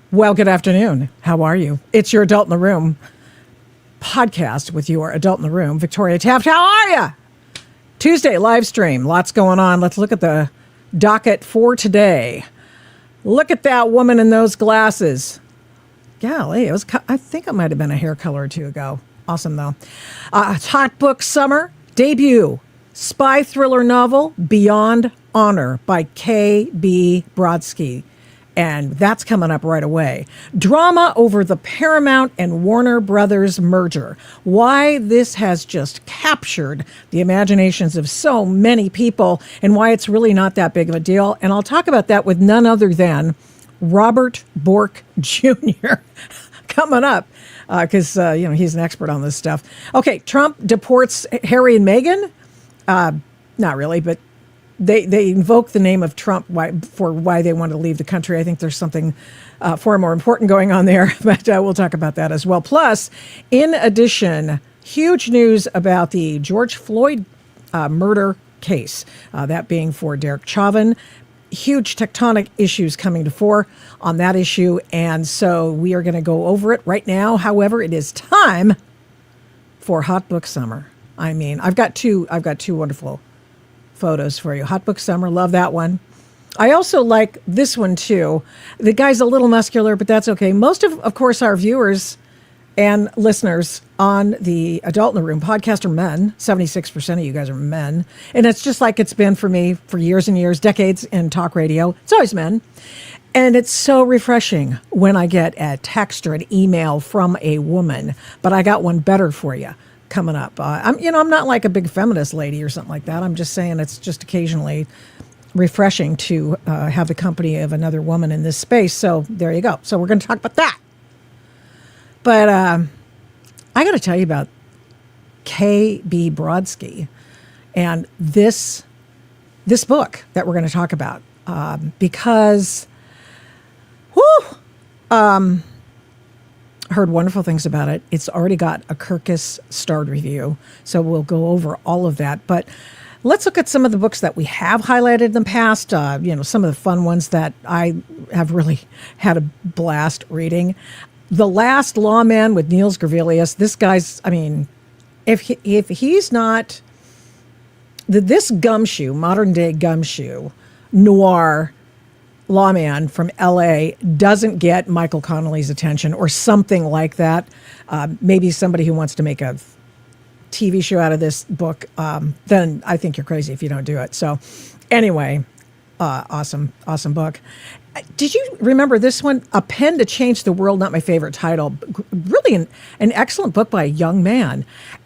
Well, good afternoon. How are you? It's your Adult in the Room podcast with your Adult in the Room, Victoria Taft. How are you? Tuesday live stream. Lots going on. Let's look at the docket for today. Look at that woman in those glasses. Golly, I think it might have been a hair color or two ago. Awesome, though. It's Hot Book Summer debut. Spy thriller novel Beyond Honor by K.B. Brodsky. And that's coming up right away. Drama over the Paramount and Warner Brothers merger. Why this has just captured the imaginations of so many people and why it's really not that big of a deal. And I'll talk about that with none other than Robert Bork Jr. coming up because, he's an expert on this stuff. Okay, Trump deports Harry and Meghan. Not really, but They invoke the name of Trump for why they want to leave the country. I think there's something far more important going on there, but we'll talk about that as well. Plus, in addition, huge news about the George Floyd murder case, that being for Derek Chauvin. Huge tectonic issues coming to fore on that issue, and so we are going to go over it right now. However, it is time for Hot Book Summer. I mean, I've got two wonderful photos for you. Hot Book Summer, love that one. I also like this one too. The guy's a little muscular, but that's okay. Most of course, our viewers and listeners on the Adult in the Room podcast are men. 76% of you guys are men. And it's just like it's been for me for years and years, decades in talk radio. It's always men. And it's so refreshing when I get a text or an email from a woman, but I got one better for you coming up. I'm not like a big feminist lady or something like that. I'm just saying it's just occasionally refreshing to have the company of another woman in this space. So there you go. So we're going to talk about that. But I got to tell you about K.B. Brodsky and this book that we're going to talk about because, heard wonderful things about it. It's already got a Kirkus starred review, so we'll go over all of that. But let's look at some of the books that we have highlighted in the past, some of the fun ones that I have really had a blast reading. The Last Lawman with Niels Gavelius. This guy's, if he's not, this gumshoe, modern day gumshoe, noir lawman from L.A. doesn't get Michael Connelly's attention or something like that. Maybe somebody who wants to make a TV show out of this book, then I think you're crazy if you don't do it. So anyway, awesome book. Did you remember this one? A Pen to Change the World, not my favorite title. Really an excellent book by a young man.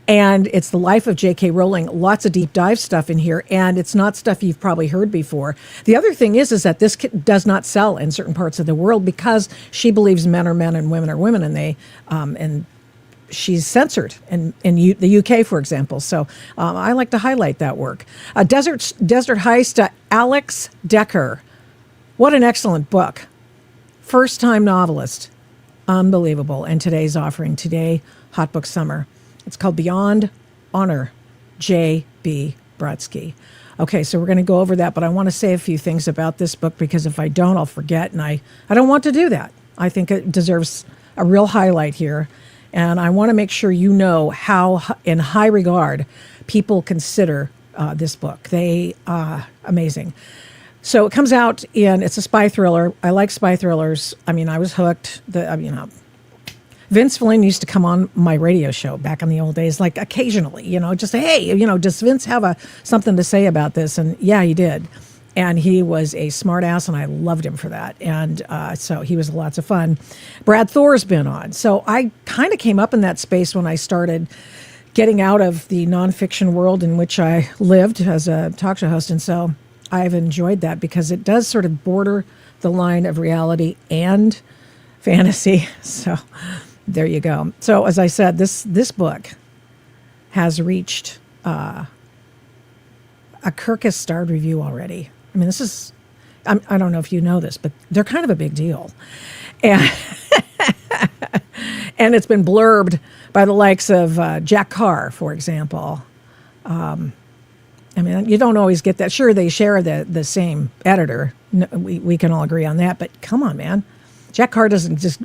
And it's the life of J.K. Rowling. Lots of deep dive stuff in here. And it's not stuff you've probably heard before. The other thing is that this does not sell in certain parts of the world because she believes men are men and women are women. And and she's censored in the UK, for example. So I like to highlight that work. Desert Heist, Alex Decker. What an excellent book. First-time novelist. Unbelievable. And today's offering, Hot Book Summer. It's called Beyond Honor, J.B. Brodsky. Okay, so we're going to go over that, but I want to say a few things about this book because if I don't, I'll forget, and I don't want to do that. I think it deserves a real highlight here, and I want to make sure you know how, in high regard, people consider this book. They are amazing. So it comes out it's a spy thriller. I like spy thrillers. I was hooked. Vince Vaughn used to come on my radio show back in the old days, like occasionally, just say, hey, does Vince have something to say about this? And yeah, he did. And he was a smart ass and I loved him for that. And so he was lots of fun. Brad Thor's been on. So I kind of came up in that space when I started getting out of the nonfiction world in which I lived as a talk show host. And so I've enjoyed that because it does sort of border the line of reality and fantasy. So there you go. So as I said, this book has reached a Kirkus starred review already. This is, I don't know if you know this, but they're kind of a big deal. And and it's been blurbed by the likes of Jack Carr, for example. You don't always get that. Sure, they share the same editor. No, we can all agree on that, but come on, man. Jack Carr doesn't just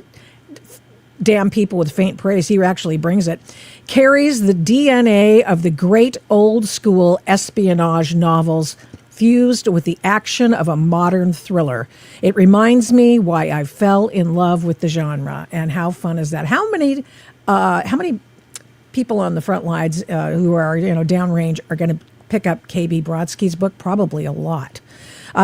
damn people with faint praise. He actually brings it. Carries the DNA of the great old school espionage novels fused with the action of a modern thriller. It reminds me why I fell in love with the genre. And how fun is that? How many people on the front lines who are, downrange are going to pick up KB Brodsky's book? Probably a lot.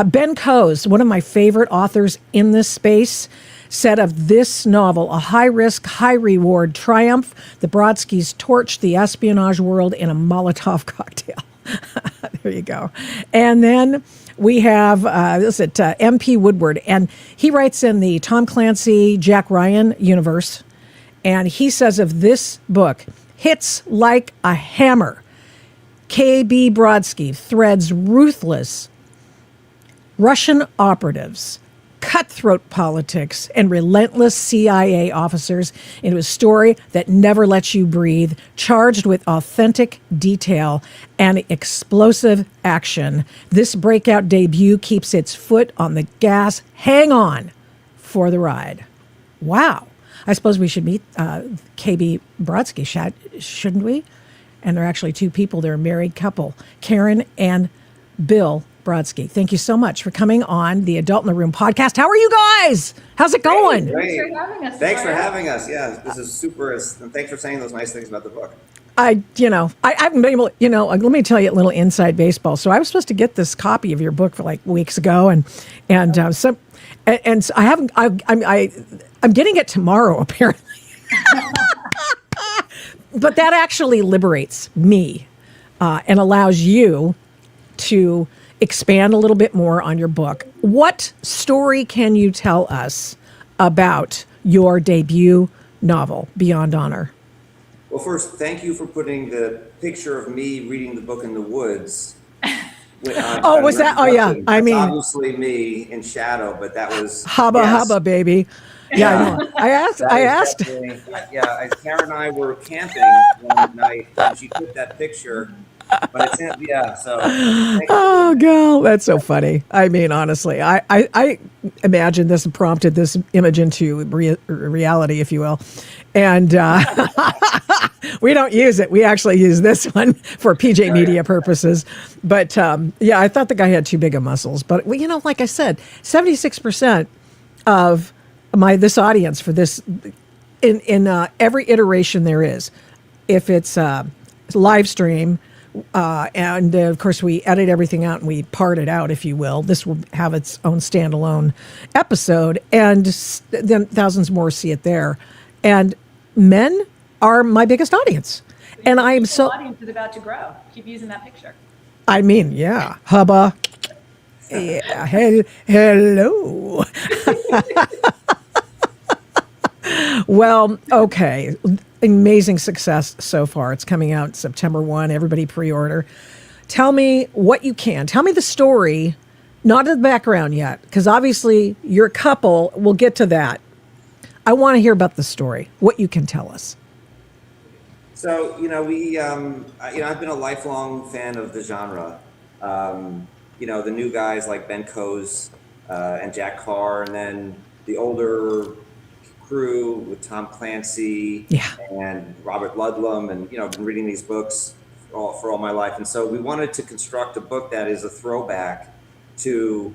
Ben Coase, one of my favorite authors in this space, said of this novel, a high-risk, high-reward triumph. The Brodskys torched the espionage world in a Molotov cocktail. There you go. And then we have MP Woodward, and he writes in the Tom Clancy, Jack Ryan universe, and he says of this book, hits like a hammer. KB Brodsky threads ruthless Russian operatives, cutthroat politics, and relentless CIA officers into a story that never lets you breathe, charged with authentic detail and explosive action. This breakout debut keeps its foot on the gas. Hang on for the ride. Wow. I suppose we should meet KB Brodsky, shouldn't we? And they're actually two people. They're a married couple, Karen and Bill Brodsky. Thank you so much for coming on the Adult in the Room podcast. How are you guys? How's it going? Great. Thanks for having us. Yeah, this is super. And thanks for saying those nice things about the book. I've been able, let me tell you a little inside baseball. So I was supposed to get this copy of your book for like weeks ago, and so I haven't. I'm getting it tomorrow apparently. But that actually liberates me and allows you to expand a little bit more on your book. What story can you tell us about your debut novel, Beyond Honor? Well, first, thank you for putting the picture of me reading the book in the woods. Was that? Oh, yeah. I mean, obviously me in shadow, but that was hubba, baby. Yeah, I asked. Karen and I were camping one night, and she put that picture. But it's so. Oh, girl, that's so funny. I mean, honestly, I imagine this prompted this image into reality, if you will. And we don't use it. We actually use this one for PJ Media purposes. But I thought the guy had too big of muscles. But like I said, 76% of this audience for this in every iteration there is, if it's live stream. And of course, we edit everything out and we part it out, if you will. This will have its own standalone episode, and then thousands more see it there. And men are my biggest audience, and I am so. The audience is about to grow. Keep using that picture. I mean, yeah, hubba. Yeah, hello. Well, okay. Amazing success so far. It's coming out September 1. Everybody pre-order. Tell me what you can. Tell me the story, not in the background yet, because obviously you're a couple. We'll get to that. I want to hear about the story, what you can tell us. So, I've been a lifelong fan of the genre. The new guys like Ben Coase and Jack Carr, and then the older crew with Tom Clancy and Robert Ludlum, and I've been reading these books for all my life, and so we wanted to construct a book that is a throwback to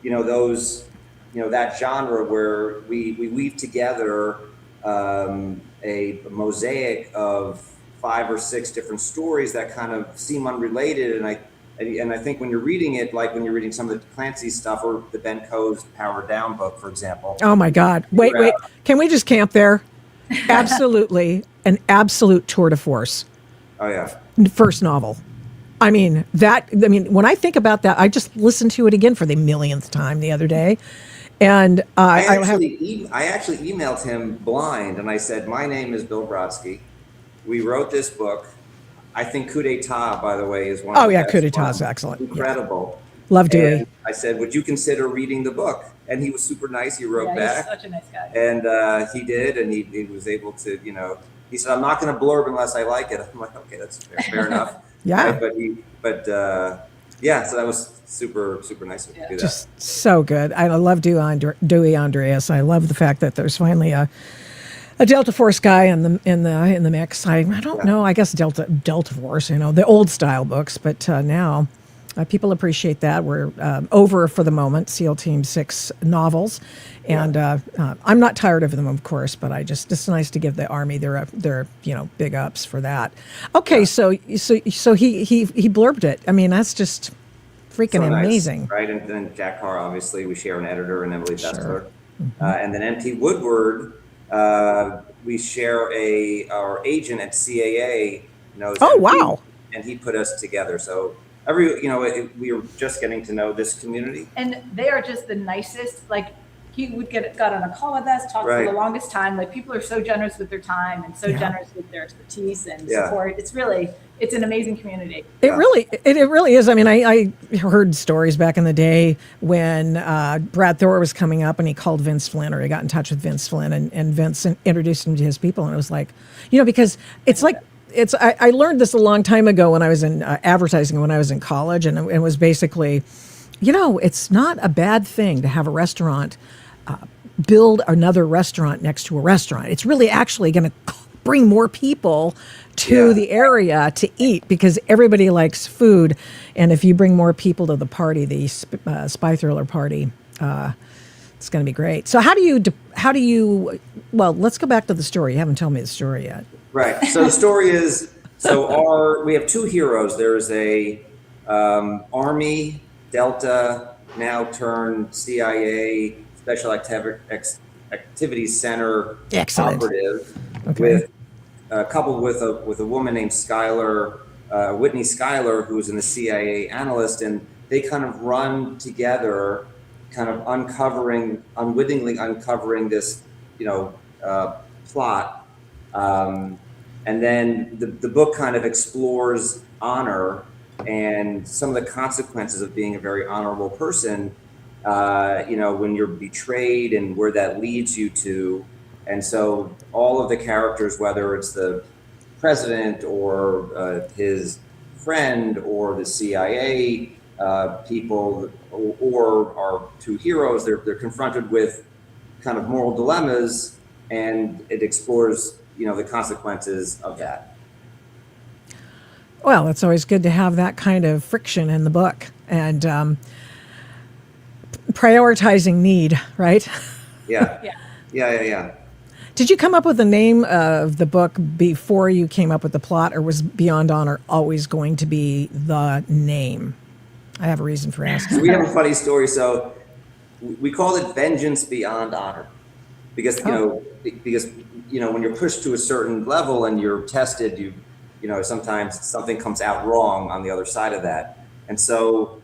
that genre where we weave together a mosaic of 5 or 6 different stories that kind of seem unrelated, and I think when you're reading it, like when you're reading some of the Clancy stuff or the Ben Coase Power Down book, for example. Oh my God. Wait. Can we just camp there? Absolutely. An absolute tour de force. Oh yeah. First novel. I mean, when I think about that, I just listened to it again for the millionth time the other day. And I actually emailed him blind, and I said, my name is Bill Brodsky. We wrote this book. I think Coup d'etat, by the way, is one of the best. Coup d'etat is excellent. Incredible. Yeah. Love Dewey. I said, would you consider reading the book? And he was super nice. He wrote back. He's such a nice guy. And he did, and he was able to, he said, I'm not going to blurb unless I like it. I'm like, okay, that's fair enough. Yeah. Right? Yeah, so that was super nice of you to do that. Just so good. I love Dewey Andreas. I love the fact that there's finally a Delta Force guy in the mix. I don't Yeah. know. I guess Delta Force, the old style books, but now people appreciate that. We're over for the moment. SEAL Team 6 novels, and I'm not tired of them, of course. But it's nice to give the Army their big ups for that. Okay, Yeah. so he blurbed it. I mean, that's just freaking So nice, amazing. right? And then Jack Carr, obviously, we share an editor, and Emily Sure. Bessler. And then MT Woodward, we share our agent at CAA knows Oh, MT, wow. and he put us together. So we were just getting to know this community. And they are just the nicest. Like, he would got on a call with us, talked for the longest time. Like, people are so generous with their time and so generous with their expertise and support. It's an amazing community. It really is. I mean, I heard stories back in the day when Brad Thor was coming up and he called Vince Flynn, or he got in touch with Vince Flynn, and Vince introduced him to his people. And it was like, because it's like, I learned this a long time ago when I was in advertising, when I was in college, and it was basically, it's not a bad thing to have a restaurant build another restaurant next to a restaurant. It's really actually going to bring more people to the area to eat, because everybody likes food. And if you bring more people to the party, the spy thriller party, it's going to be great. So how do you, well, let's go back to the story. You haven't told me the story yet. Right. So the story is, we have two heroes. There's a Army Delta, now turned CIA Special Activities Center operative, coupled with a woman named Whitney Schuyler, who's in the CIA analyst, and they kind of run together, kind of unwittingly uncovering this, plot. And then the book kind of explores honor and some of the consequences of being a very honorable person, when you're betrayed and where that leads you to. And so all of the characters, whether it's the president or his friend or the CIA people or our two heroes, they're confronted with kind of moral dilemmas, and it explores, the consequences of that. Well, it's always good to have that kind of friction in the book, and prioritizing need, right? Yeah. Did you come up with the name of the book before you came up with the plot, or was Beyond Honor always going to be the name? I have a reason for asking. We have a funny story. So we called it Vengeance Beyond Honor, because when you're pushed to a certain level and you're tested, sometimes something comes out wrong on the other side of that. And so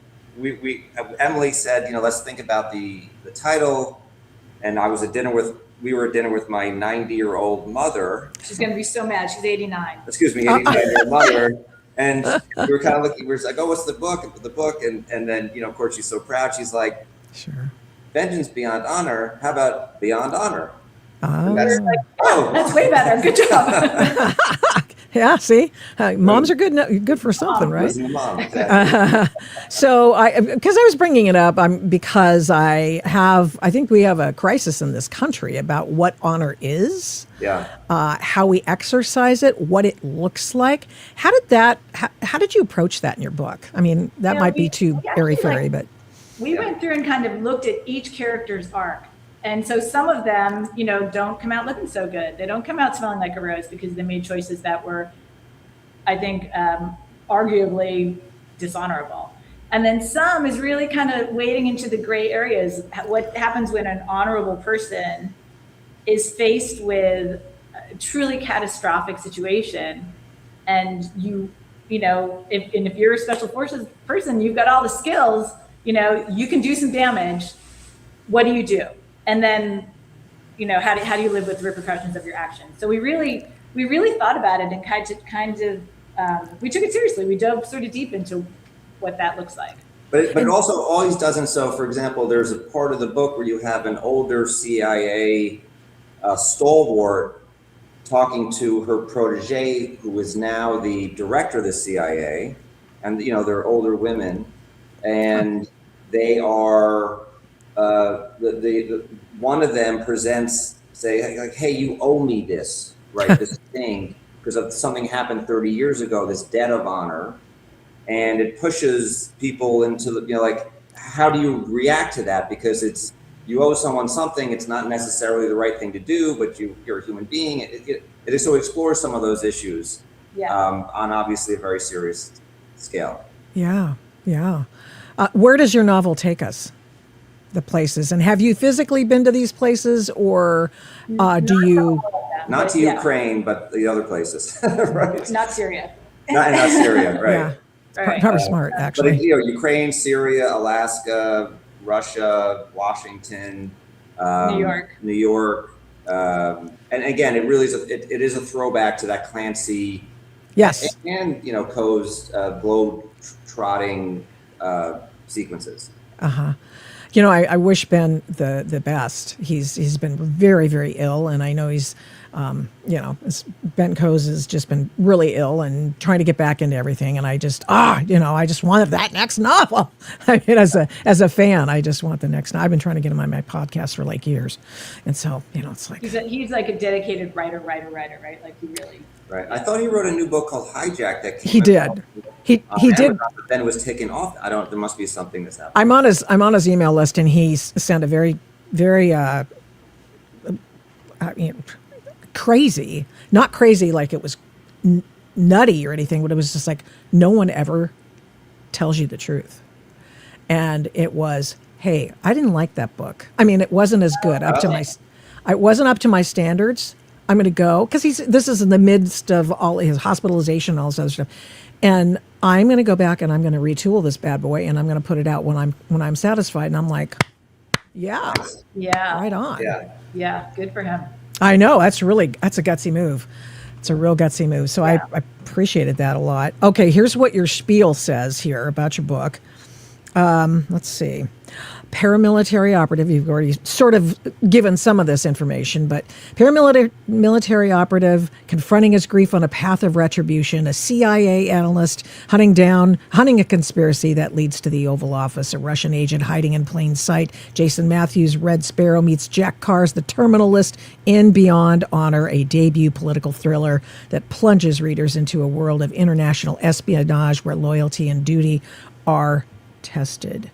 Emily said, let's think about the title. And we were at dinner with my 90-year-old mother. She's going to be so mad. She's 89. Excuse me, 89-year-old mother. And we were kind of looking, we were like, oh, what's the book? And then, of course, she's so proud. She's like, sure. Vengeance Beyond Honor. How about Beyond Honor? Oh. That's way better. Good job. Yeah, see, moms are good for something, right? Mom, exactly. So because I was bringing it up, because I think we have a crisis in this country about what honor is, how we exercise it, what it looks like. How did you approach that in your book? I mean, that might be too airy-fairy, but we went through and kind of looked at each character's arc. And so some of them, don't come out looking so good. They don't come out smelling like a rose because they made choices that were, I think, arguably dishonorable. And then some is really kind of wading into the gray areas. What happens when an honorable person is faced with a truly catastrophic situation, and if you're a special forces person, you've got all the skills, you can do some damage. What do you do? And then, how do you live with the repercussions of your actions? So we really thought about it and kind of we took it seriously. We dove sort of deep into what that looks like. But it also always doesn't. So, for example, there's a part of the book where you have an older CIA stalwart talking to her protege, who is now the director of the CIA, and they're older women. and they are the one of them presents, say, like, hey, you owe me this, right? This thing, because of something happened 30 years ago, this debt of honor, and it pushes people into the, like, how do you react to that? Because it's, you owe someone something, it's not necessarily the right thing to do, but you're a human being. It so explores some of those issues, on obviously a very serious scale. Yeah, yeah. Where does your novel take us? The places, and have you physically been to these places, or do you? Not to Ukraine, but the other places, right? Not Syria. Not Syria, right? Yeah, Right. probably smart, actually. But Ukraine, Syria, Alaska, Russia, Washington, New York, and again, it really is. It is a throwback to that Clancy, Yes, and Coe's globe trotting sequences. I wish Ben the best. He's been very, very ill, and I know he's, Ben Coase has just been really ill and trying to get back into everything. And I just, I just wanted that next novel. I mean, as a fan, I just want the next. I've been trying to get him on my podcast for like years, and so it's like he's like a dedicated writer, right? Like he really. Right. I thought he wrote a new book called Hijack that came he did. He did. But then it was taken off. There must be something that's happening. I'm on his email list, and he sent a very, very crazy, not crazy like it was nutty or anything, but it was just like no one ever tells you the truth. And it was, hey, I didn't like that book. I mean, it wasn't as good it wasn't up to my standards. I'm going to go, because this is in the midst of all his hospitalization and all this other stuff. And I'm going to go back and I'm going to retool this bad boy, and I'm going to put it out when I'm satisfied. And I'm like, yeah, right on. Yeah, good for him. I know, that's a gutsy move. It's a real gutsy move. So I appreciated that a lot. Okay, here's what your spiel says here about your book. Let's see. Paramilitary operative, you've already sort of given some of this information, but paramilitary operative confronting his grief on a path of retribution, a CIA analyst hunting a conspiracy that leads to the Oval Office, a Russian agent hiding in plain sight, Jason Matthews' Red Sparrow meets Jack Carr's The Terminal List, in Beyond Honor, a debut political thriller that plunges readers into a world of international espionage where loyalty and duty are tested.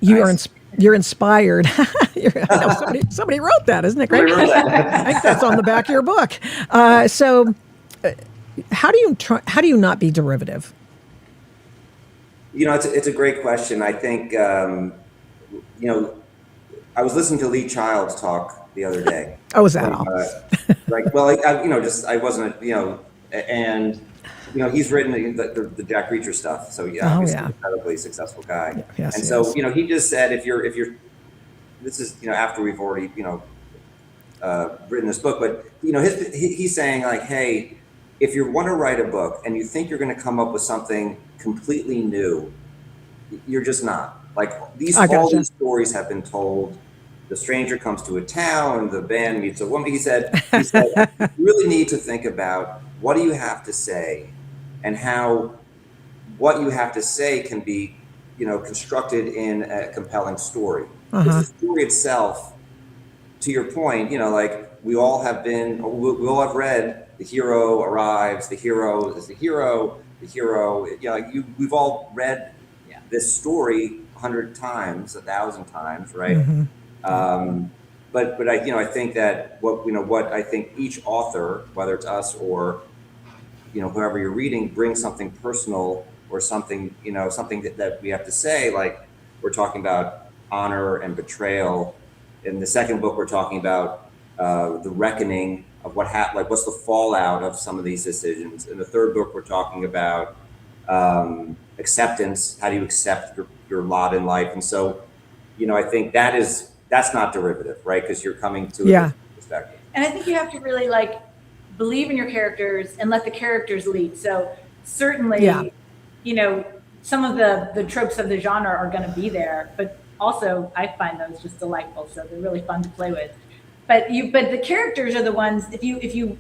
You're inspired. I know somebody wrote that, isn't it great? I think that's on the back of your book. So, how do you not be derivative? It's a great question. I think I was listening to Lee Child's talk the other day. Oh, was that all? I wasn't, and. He's written the Jack Reacher stuff, so he's an incredibly successful guy. Yes, and so he just said, if you're, this is after we've already written this book, but he's saying, like, hey, if you want to write a book and you think you're going to come up with something completely new, you're just not. Like these stories have been told. The stranger comes to a town, the band meets a woman. He said you really need to think about what do you have to say, and how what you have to say can be, constructed in a compelling story. Because the story itself, to your point, like we all have read the hero arrives, the hero is the hero, we've all read this story 100 times, 1,000 times, right? But I think that what I think each author, whether it's us or whoever you're reading, brings something personal or something something that we have to say. Like we're talking about honor and betrayal. In the second book, we're talking about the reckoning of what happened, like what's the fallout of some of these decisions. In the third book, we're talking about acceptance. How do you accept your lot in life? And so, I think that's not derivative, right? Because you're coming to a different perspective. And I think you have to really believe in your characters and let the characters lead. So certainly, some of the tropes of the genre are going to be there, but also I find those just delightful. So they're really fun to play with. But the characters are the ones, if you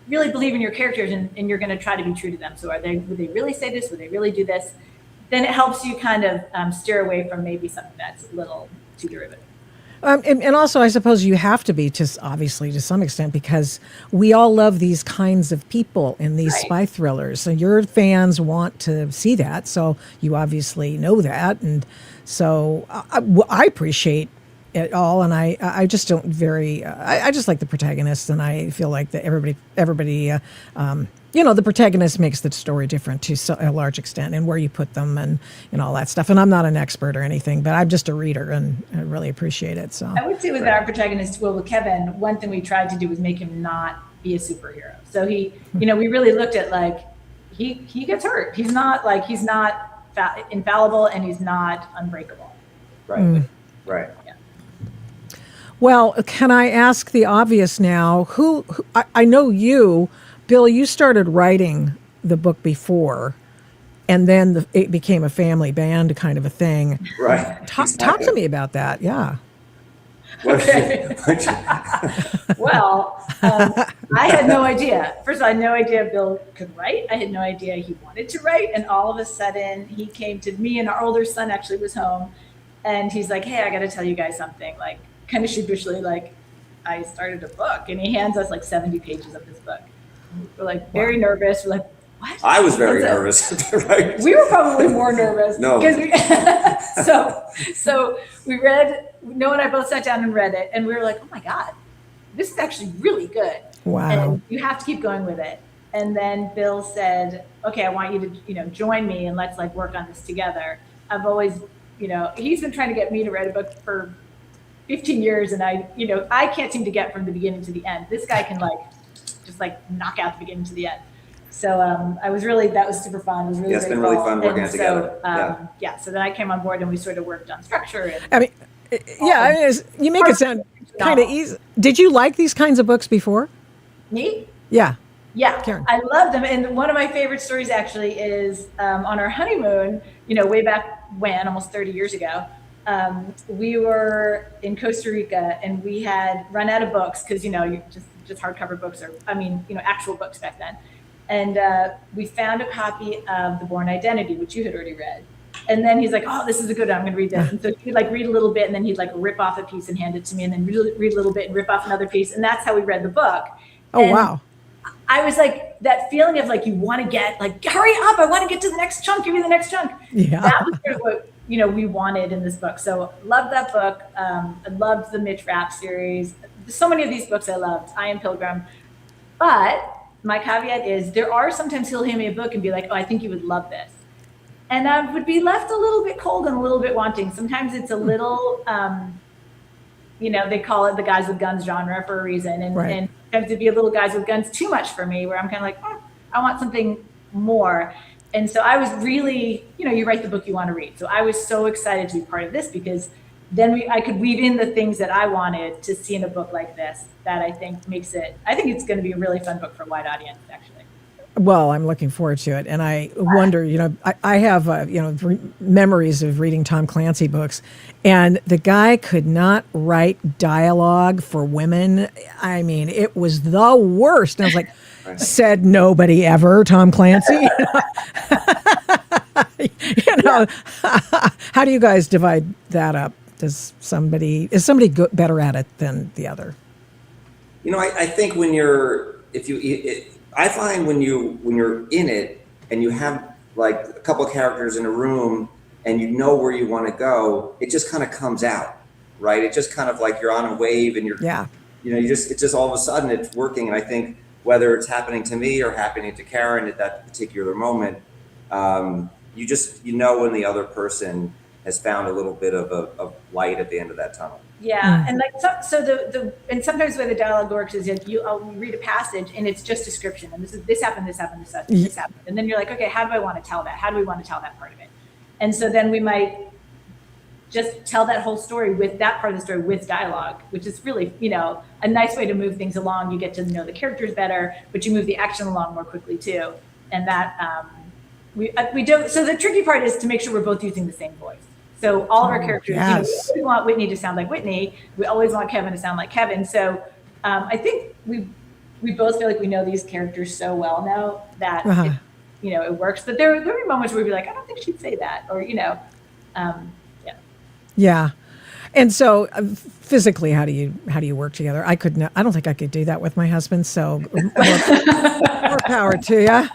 really believe in your characters and you're going to try to be true to them. So would they really say this? Would they really do this? then it helps you kind of steer away from maybe something that's a little too derivative. And also, I suppose you have to be, obviously to some extent, because we all love these kinds of people in these Right. spy thrillers. So your fans want to see that. So you obviously know that, and so I appreciate it all. And I just don't I just like the protagonist, and I feel like that everybody. The protagonist makes the story different to a large extent, and where you put them, and all that stuff. And I'm not an expert or anything, but I'm just a reader, and I really appreciate it. So I would say with our protagonist, with Kevin, one thing we tried to do was make him not be a superhero. So he, we really looked at like he gets hurt. He's not infallible, and he's not unbreakable. Right. Right. Yeah. Well, can I ask the obvious now? Who I know you. Bill, you started writing the book before, and then it became a family band kind of a thing. Right. Talk to me about that. Yeah. Okay. Well, I had no idea. First of all, I had no idea Bill could write. I had no idea he wanted to write. And all of a sudden, he came to me, and our older son actually was home. And he's like, hey, I got to tell you guys something, like kind of sheepishly, like I started a book. And he hands us like 70 pages of this book. We're like very nervous. We're like, what? I was very nervous. Right. We were probably more nervous. No. Because so we read, Noah and I both sat down and read it, and we were like, oh my God, this is actually really good. Wow. And you have to keep going with it. And then Bill said, okay, I want you to, join me, and let's like work on this together. I've always, he's been trying to get me to write a book for 15 years, and I can't seem to get from the beginning to the end. This guy can just knock out the beginning to the end. So that was super fun. It was really it's been really fun working together. So then I came on board, and we sort of worked on structure. You make it sound kind of easy. Did you like these kinds of books before? Me? Yeah. Yeah, Karen. I love them. And one of my favorite stories actually is on our honeymoon, way back when, almost 30 years ago, we were in Costa Rica, and we had run out of books because, just hardcover books actual books back then. And we found a copy of The Bourne Identity, which you had already read. And then he's like, oh, this is a good one. I'm going to read this. And so he'd read a little bit, and then he'd rip off a piece and hand it to me, and then read a little bit and rip off another piece. And that's how we read the book. Oh, and wow. I was like, that feeling of you want to get hurry up. I want to get to the next chunk. Give me the next chunk. Yeah. That was sort of what, we wanted in this book. So loved that book. I loved the Mitch Rapp series. So many of these books I loved. I Am Pilgrim. But my caveat is there are sometimes he'll hand me a book and be like, oh, I think you would love this. And I would be left a little bit cold and a little bit wanting. Sometimes it's a little, they call it the guys with guns genre for a reason. And, right. and sometimes it'd be a little guys with guns too much for me, where I'm kind of like, I want something more. And so I was really, you write the book you want to read. So I was so excited to be part of this, because then I could weave in the things that I wanted to see in a book like this, that I think it's going to be a really fun book for a wide audience, actually. Well, I'm looking forward to it. And I wonder, I have, memories of reading Tom Clancy books, and the guy could not write dialogue for women. I mean, it was the worst. And I was like, said nobody ever, Tom Clancy. How do you guys divide that up? Is somebody better at it than the other? I think I find when you're in it and you have a couple of characters in a room and you know where you want to go, it just kind of comes out, right? It just kind of you're on a wave, and it's just all of a sudden it's working. And I think whether it's happening to me or happening to Karen at that particular moment, you when the other person has found a little bit of light at the end of that tunnel. Yeah, and and sometimes the way the dialogue works is you read a passage and it's just description, and this happened, and then you're like, okay, how do I want to tell that? How do we want to tell that part of it? And so then we might just tell that whole story with that part of the story with dialogue, which is really a nice way to move things along. You get to know the characters better, but you move the action along more quickly too, and that we don't. So the tricky part is to make sure we're both using the same voice. So all of our characters, yes. We want Whitney to sound like Whitney. We always want Kevin to sound like Kevin. So I think we both feel like we know these characters so well now that it works. But there were moments where we'd be like, I don't think she'd say that, or yeah. Yeah. And so physically, how do you work together? I don't think I could do that with my husband. So more power to you.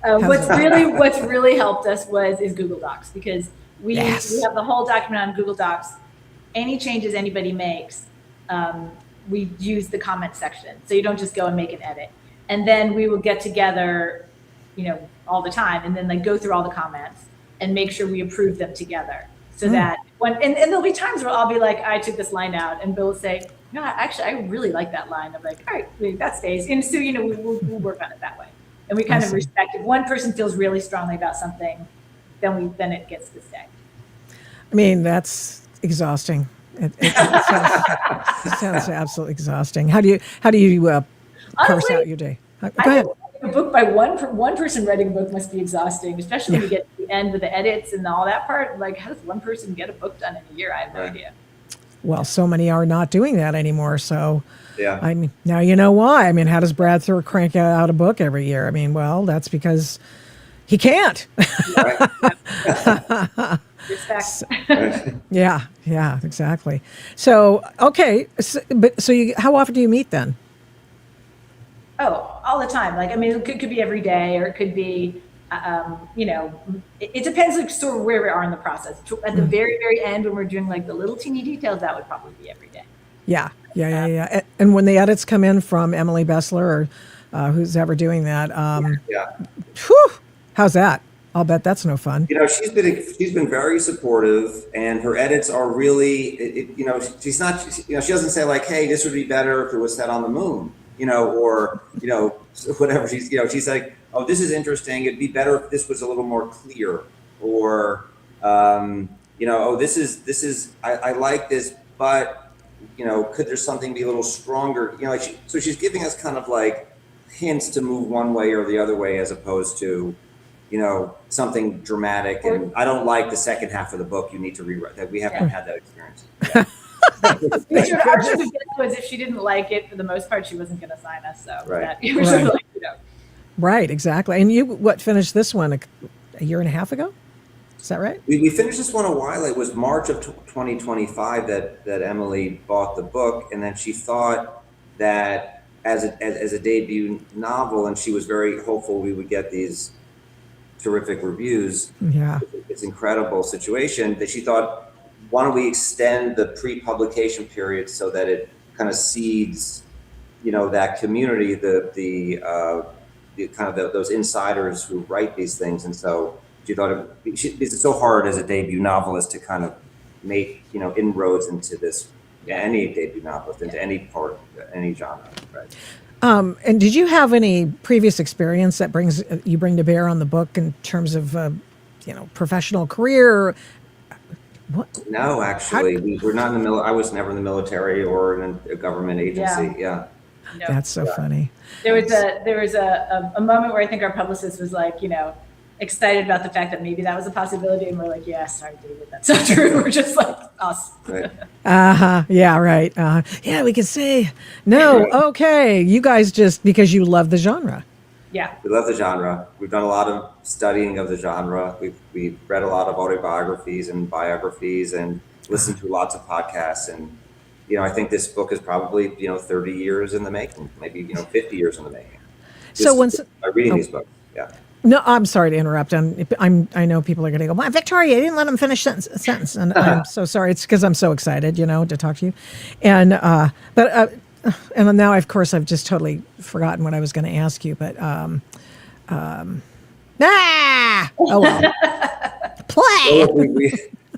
What's really helped us is Google Docs, because we have the whole document on Google Docs. Any changes anybody makes, we use the comment section. So you don't just go and make an edit. And then we will get together, all the time, and then like go through all the comments and make sure we approve them together. So that and there'll be times where I'll be like, I took this line out, and Bill will say, no, actually, I really like that line. I'm like, all right, that stays. And so, we'll work on it that way. And we kind of respect, if one person feels really strongly about something, then it gets to stay. I mean, that's exhausting. It sounds absolutely exhausting. How do you parse out your day? Go ahead. A book by one person writing a book must be exhausting, especially when you get to the end with the edits and all that part. Like, how does one person get a book done in a year? I have no idea. Well, so many are not doing that anymore. So, yeah. I mean, now you know why. I mean, how does Brad crank out a book every year? I mean, well, that's because he can't. Yeah, exactly. So, okay. So how often do you meet then? Oh, all the time. Like, I mean, it could be every day, or it could be, it depends, like, sort of where we are in the process. At the very, very end, when we're doing like the little teeny details, that would probably be every day. Yeah. And when the edits come in from Emily Bessler, or who's ever doing that, whew, how's that? I'll bet that's no fun. She's been very supportive, and her edits are really, she's not, she doesn't say like, hey, this would be better if it was set on the moon. Or whatever. She's like, oh, this is interesting. It'd be better if this was a little more clear. Or, oh, this is. I like this, but could there something be a little stronger? So she's giving us kind of like hints to move one way or the other way, as opposed to, something dramatic. And I don't like the second half of the book. You need to rewrite that. We haven't had that experience. Yeah. Was if she didn't like it, for the most part, she wasn't going to sign us. So Right, exactly. And you finished this one a year and a half ago? Is that right? We finished this one a while. It was March of 2025 that Emily bought the book, and then she thought that as a debut novel, and she was very hopeful we would get these terrific reviews. Yeah, it's incredible situation that she thought, why don't we extend the pre-publication period so that it kind of seeds, that community, the kind of those insiders who write these things. And so she thought it's so hard as a debut novelist to kind of make, inroads into this, any debut novelist, into any part, any genre, right? And did you have any previous experience that you bring to bear on the book in terms of, professional career? What? No, actually, we're not in the I was never in the military or in a government agency. Yeah. No. That's so funny. There was a moment where I think our publicist was like, excited about the fact that maybe that was a possibility, and we're like, yeah, sorry, David, that's not true. We're just like us. Right. Yeah, right. Yeah, we can say no. Okay, you guys just because you love the genre. Yeah, we love the genre. We've done a lot of studying of the genre. We've read a lot of autobiographies and biographies, and listened to lots of podcasts. And I think this book is probably 30 years in the making, maybe 50 years in the making. So by reading these books, yeah. No, I'm sorry to interrupt. I know people are going to go, well, Victoria, you didn't let him finish sentence. And I'm so sorry. It's because I'm so excited, to talk to you. And, and now, of course, I've just totally forgotten what I was going to ask you, but, oh, well. Play. Well,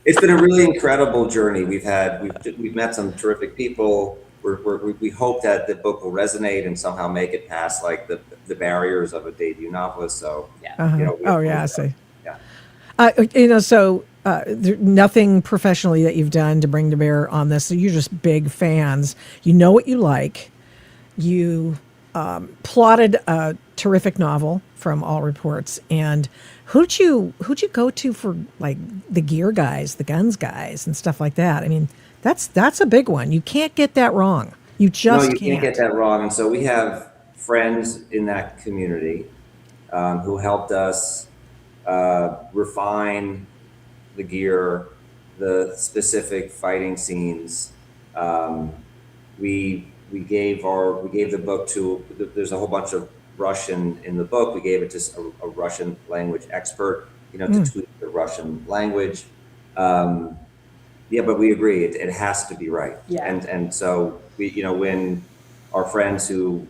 it's been a really incredible journey. We've met some terrific people. We hope that the book will resonate and somehow make it past like the barriers of a debut novelist. So, I see. Yeah. So nothing professionally that you've done to bring to bear on this. So you're just big fans. You know what you like. You plotted a terrific novel from all reports. And who'd you go to for like the gear guys, the guns guys, and stuff like that? I mean, that's a big one. You can't get that wrong. You can't get that wrong. And so we have friends in that community. who helped us refine the gear, the specific fighting scenes. We gave the book to. There's a whole bunch of Russian in the book. We gave it to a Russian language expert, to tweak the Russian language. Yeah, but we agree it has to be right. Yeah. And so when our friends who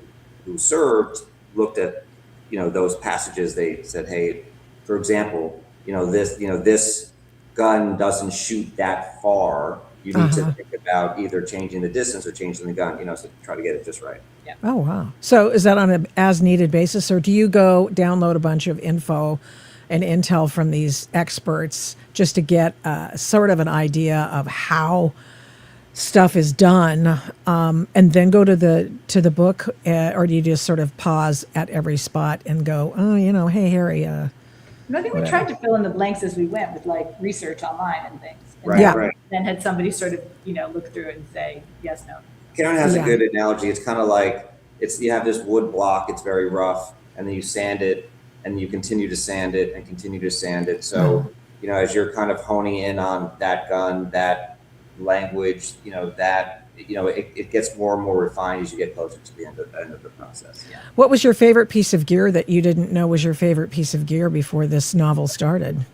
served looked at those passages, they said, hey, for example, this gun doesn't shoot that far. You need to think about either changing the distance or changing the gun, so try to get it just right. Yeah. Oh, wow. So is that on an as-needed basis, or do you go download a bunch of info and intel from these experts just to get sort of an idea of how stuff is done, and then go to the book, or do you just sort of pause at every spot and go, oh, hey, Harry, I think we tried to fill in the blanks as we went with like research online and things. And Right. then had somebody sort of, look through it and say, yes, no. Karen has a good analogy. It's kind of like you have this wood block, it's very rough, and then you sand it and you continue to sand it and continue to sand it. So, as you're kind of honing in on that gun, that language, it gets more and more refined as you get closer to the end of the process. Yeah. What was your favorite piece of gear that you didn't know was your favorite piece of gear before this novel started?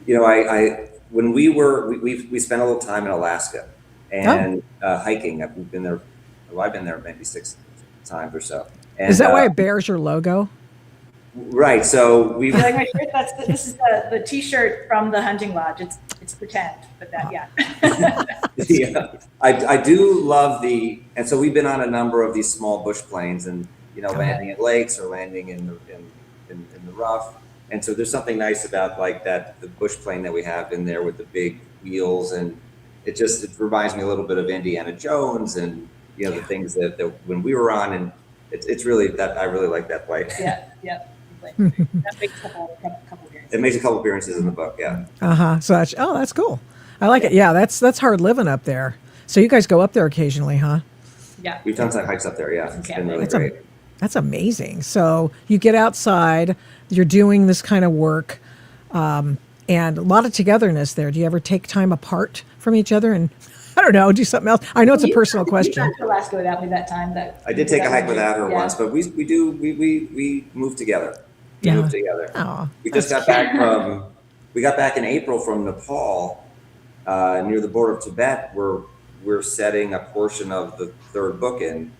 When we spent a little time in Alaska and hiking. I've been there maybe 6 times or so. And, is that why it bears your logo? Right. So we've Like my shirt, this is the T-shirt from the hunting lodge. It's pretend, but yeah. I do love and so we've been on a number of these small bush planes and landing at lakes or landing in the rough. And so there's something nice about like the bush plane that we have in there with the big wheels, and it reminds me a little bit of Indiana Jones and the things that when we were on, and it's really that I really like that plane. Yeah. That makes a couple appearances. It makes a couple appearances in the book, yeah. So that's cool. I like it. Yeah, that's hard living up there. So you guys go up there occasionally, huh? Yeah. We've done some hikes up there, yeah. It's been really great. That's amazing. So you get outside, you're doing this kind of work, and a lot of togetherness there. Do you ever take time apart from each other and, I don't know, do something else? I know it's a personal question. You went to Alaska without me that time. I did take a hike without her once, but we moved together. We moved together. Oh, we just got back we got back in April from Nepal, near the border of Tibet, where we're setting a portion of the third book in,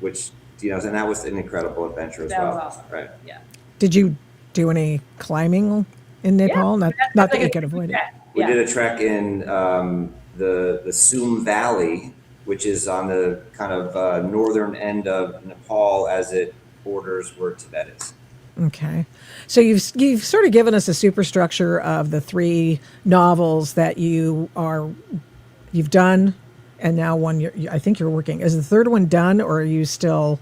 which, and that was an incredible adventure as well. That was awesome. Right. Yeah. Did you do any climbing in Nepal? Yeah, not that you could avoid it. We did a trek in the Soom Valley, which is on the kind of northern end of Nepal as it borders where Tibet is. Okay. So you've sort of given us a superstructure of the 3 novels that you've done, and now one I think you're working. Is the third one done, or are you still,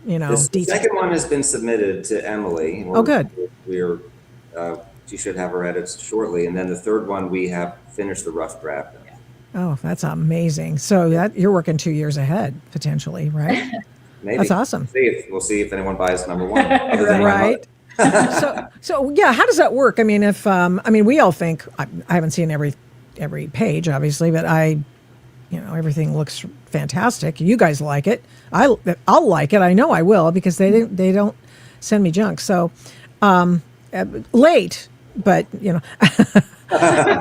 The second one has been submitted to Emily. Good. She should have her edits shortly, and then the third one we have finished the rough draft. Oh, that's amazing. So you're working 2 years ahead potentially, right? Maybe. That's awesome. We'll see if anyone buys number 1. Other than right. So yeah, how does that work? I mean, if we all think I haven't seen every page, obviously, but everything looks fantastic. You guys like it. I'll like it. I know I will, because they don't send me junk. So late, but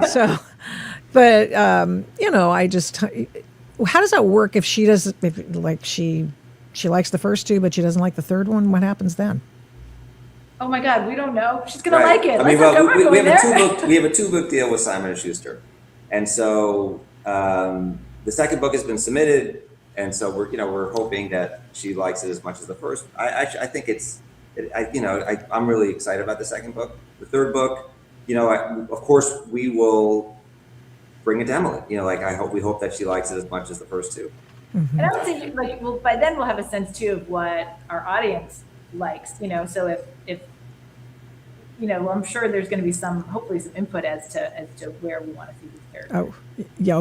so, but I just, how does that work if she doesn't, she likes the first 2, but she doesn't like the third one? What happens then? Oh my God, we don't know. She's gonna like it. We have a 2-book deal with Simon & Schuster, and so the second book has been submitted, and so we're hoping that she likes it as much as the first. I think I'm really excited about the second book. The third book, of course we will bring it to Emily. We hope that she likes it as much as the first 2. Mm-hmm. And I don't think by then we'll have a sense too of what our audience likes. So if I'm sure there's going to be hopefully some input as to where we want to see these characters. Oh, yeah.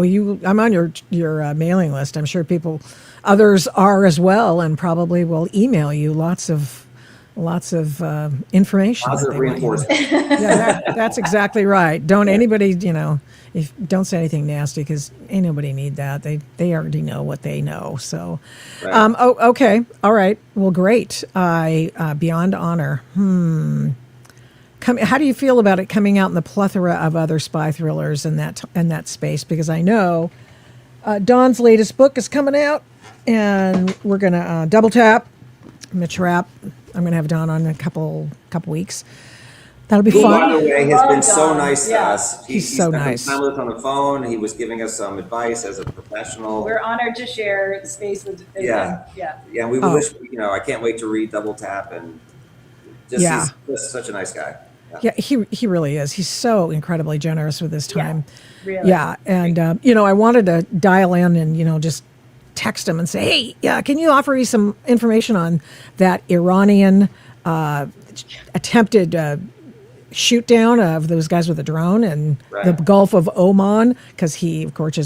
I'm on your mailing list. I'm sure others are as well, and probably will email you lots of lots of information. that Positive they want you to- reinforcement. Yeah, that's exactly right. Don't anybody, if don't say anything nasty, because ain't nobody need that. They already know what they know. So, Right. okay, all right. Well, great. Beyond Honor. How do you feel about it coming out in the plethora of other spy thrillers in that space? Because I know Dawn's latest book is coming out, and we're gonna double tap. Mitch Rapp. I'm gonna have Dawn on in a couple weeks. That'll be Who, by fun. the way, has been so Dawn. nice to Yeah. us. He's so spent some nice. time with us on the phone. He was giving us some advice as a professional. We're honored to share space with. Yeah. Yeah. Yeah, and we Oh. wish, I can't wait to read Double Tap, and he's just such a nice guy. Yeah, he really is. He's so incredibly generous with his time. Really. Yeah, and I wanted to dial in and just text him and say, hey, yeah, can you offer me some information on that Iranian attempted shoot down of those guys with a drone and the Right. Gulf of Oman, because he of course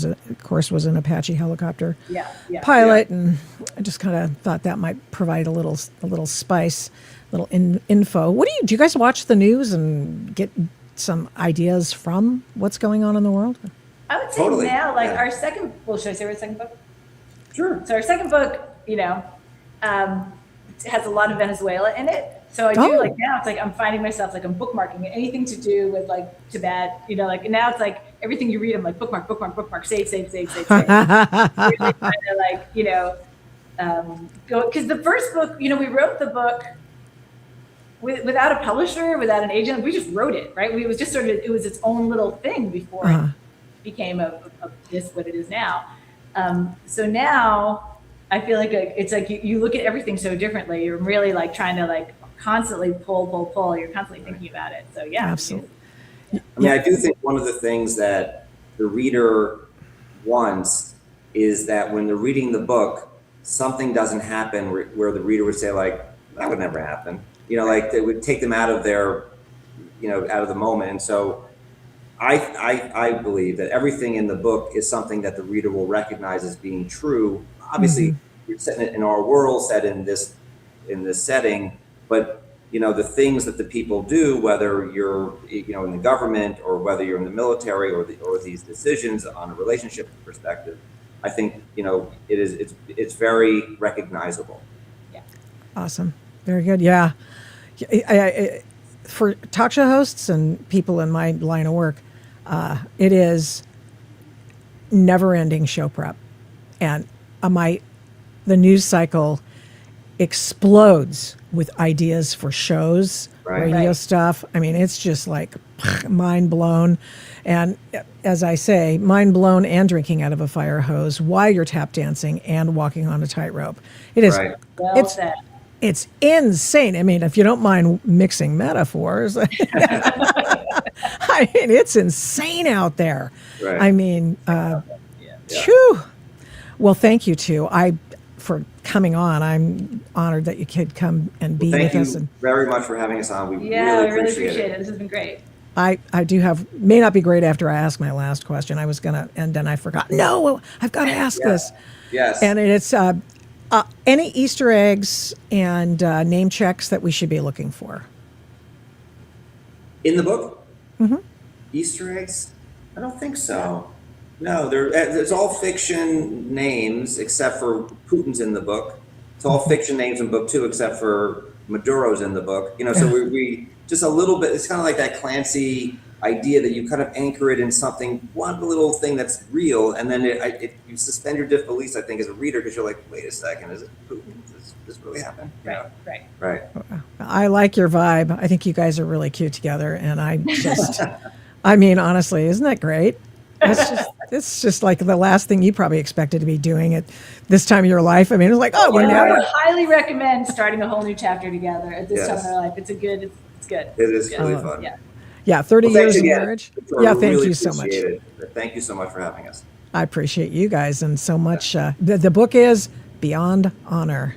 was an Apache helicopter Yeah. pilot, and I just kind of thought that might provide a little spice, little info. Do you guys watch the news and get some ideas from what's going on in the world? I would say Totally. now, like Yeah. our second. Well, should I say our second book? Sure. So our second book, has a lot of Venezuela in it. So I do Oh. like now it's like I'm finding myself like I'm bookmarking anything to do with like Tibet, and now it's like everything you read, I'm like bookmark, save. Really trying to go, because the first book, we wrote the book without a publisher, without an agent. We just wrote it, right? It was just it was its own little thing before it became what it is now. So now I feel like it's like you look at everything so differently. You're really like trying to like constantly pull. You're constantly thinking about it. So yeah, Absolutely. I mean, I do think one of the things that the reader wants is that when they're reading the book, something doesn't happen where the reader would say like, that would never happen. Like it would take them out of their, out of the moment. And so I believe that everything in the book is something that the reader will recognize as being true. Obviously, you're setting it in our world, set in this setting, but the things that the people do, whether you're in the government or whether you're in the military or these decisions on a relationship perspective, I think it's very recognizable. Yeah. Awesome. Very good. Yeah. For talk show hosts and people in my line of work, it is never-ending show prep, and the news cycle explodes with ideas for shows, Right. radio Right. stuff. I mean, it's just like mind blown, and as I say, mind blown and drinking out of a fire hose while you're tap dancing and walking on a tightrope. It is. Right. Well said. It's insane. I mean, if you don't mind mixing metaphors, I mean, it's insane out there. Right. I mean, Yeah. phew. Well, thank you too. For coming on. I'm honored that you could come and be Thank with us. you And very much for having us on. We Yeah, really I really appreciate appreciate it. it. This has been great. I do may not be great after I ask my last question. I was gonna, and then I forgot. No, I've got to ask this. Yes. And it's any Easter eggs and name checks that we should be looking for. In the book? Easter eggs? I don't think so. No, it's all fiction names except for Putin's in the book. It's all fiction names in book 2 except for Maduro's in the book. So we just a little bit, it's kind of like that Clancy idea that you kind of anchor it in something, one little thing that's real, and then you suspend your disbelief, I think, as a reader, because you're like, wait a second, is it Putin? Does this really happen? Right. I like your vibe. I think you guys are really cute together, and I just, I mean, honestly, isn't that great? It's just like the last thing you probably expected to be doing at this time of your life. I mean, it's like, oh, we're I would never. highly recommend starting a whole new chapter together at this time Yes. in our life. It's good. It is It's really good. fun. Yeah. Yeah, 30 Well, thanks years of again. marriage. Victoria, Yeah, we thank really you so much. appreciate it. Thank you so much for having us. I appreciate you guys and so much. The book is Beyond Honor,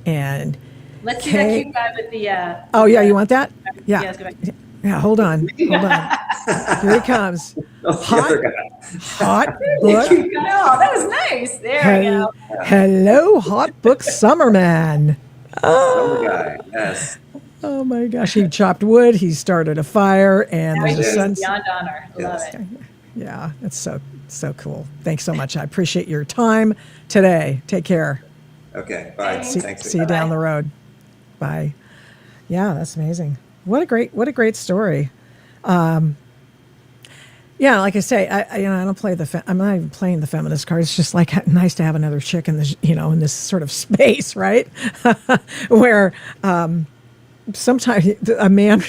and Let's see that cute guy with the. oh yeah, you want that? Yeah, let's go back. yeah. Hold on. Here he comes. The other guy. Hot book. Oh, that was nice. There we go. Hello, hot book summer man. I'm the guy. Yes. Oh my gosh, he chopped wood, he started a fire, and Now there's a he's sun. beyond honor. I love Yes. it. Yeah, it's so cool. Thanks so much. I appreciate your time today. Take care. Okay. Bye. See- Thanks. See you down the road. Bye. Yeah, that's amazing. What a great story. Yeah, like I say, I don't play I'm not even playing the feminist card. It's just like nice to have another chick in this, in this sort of space, right? Where sometimes a man,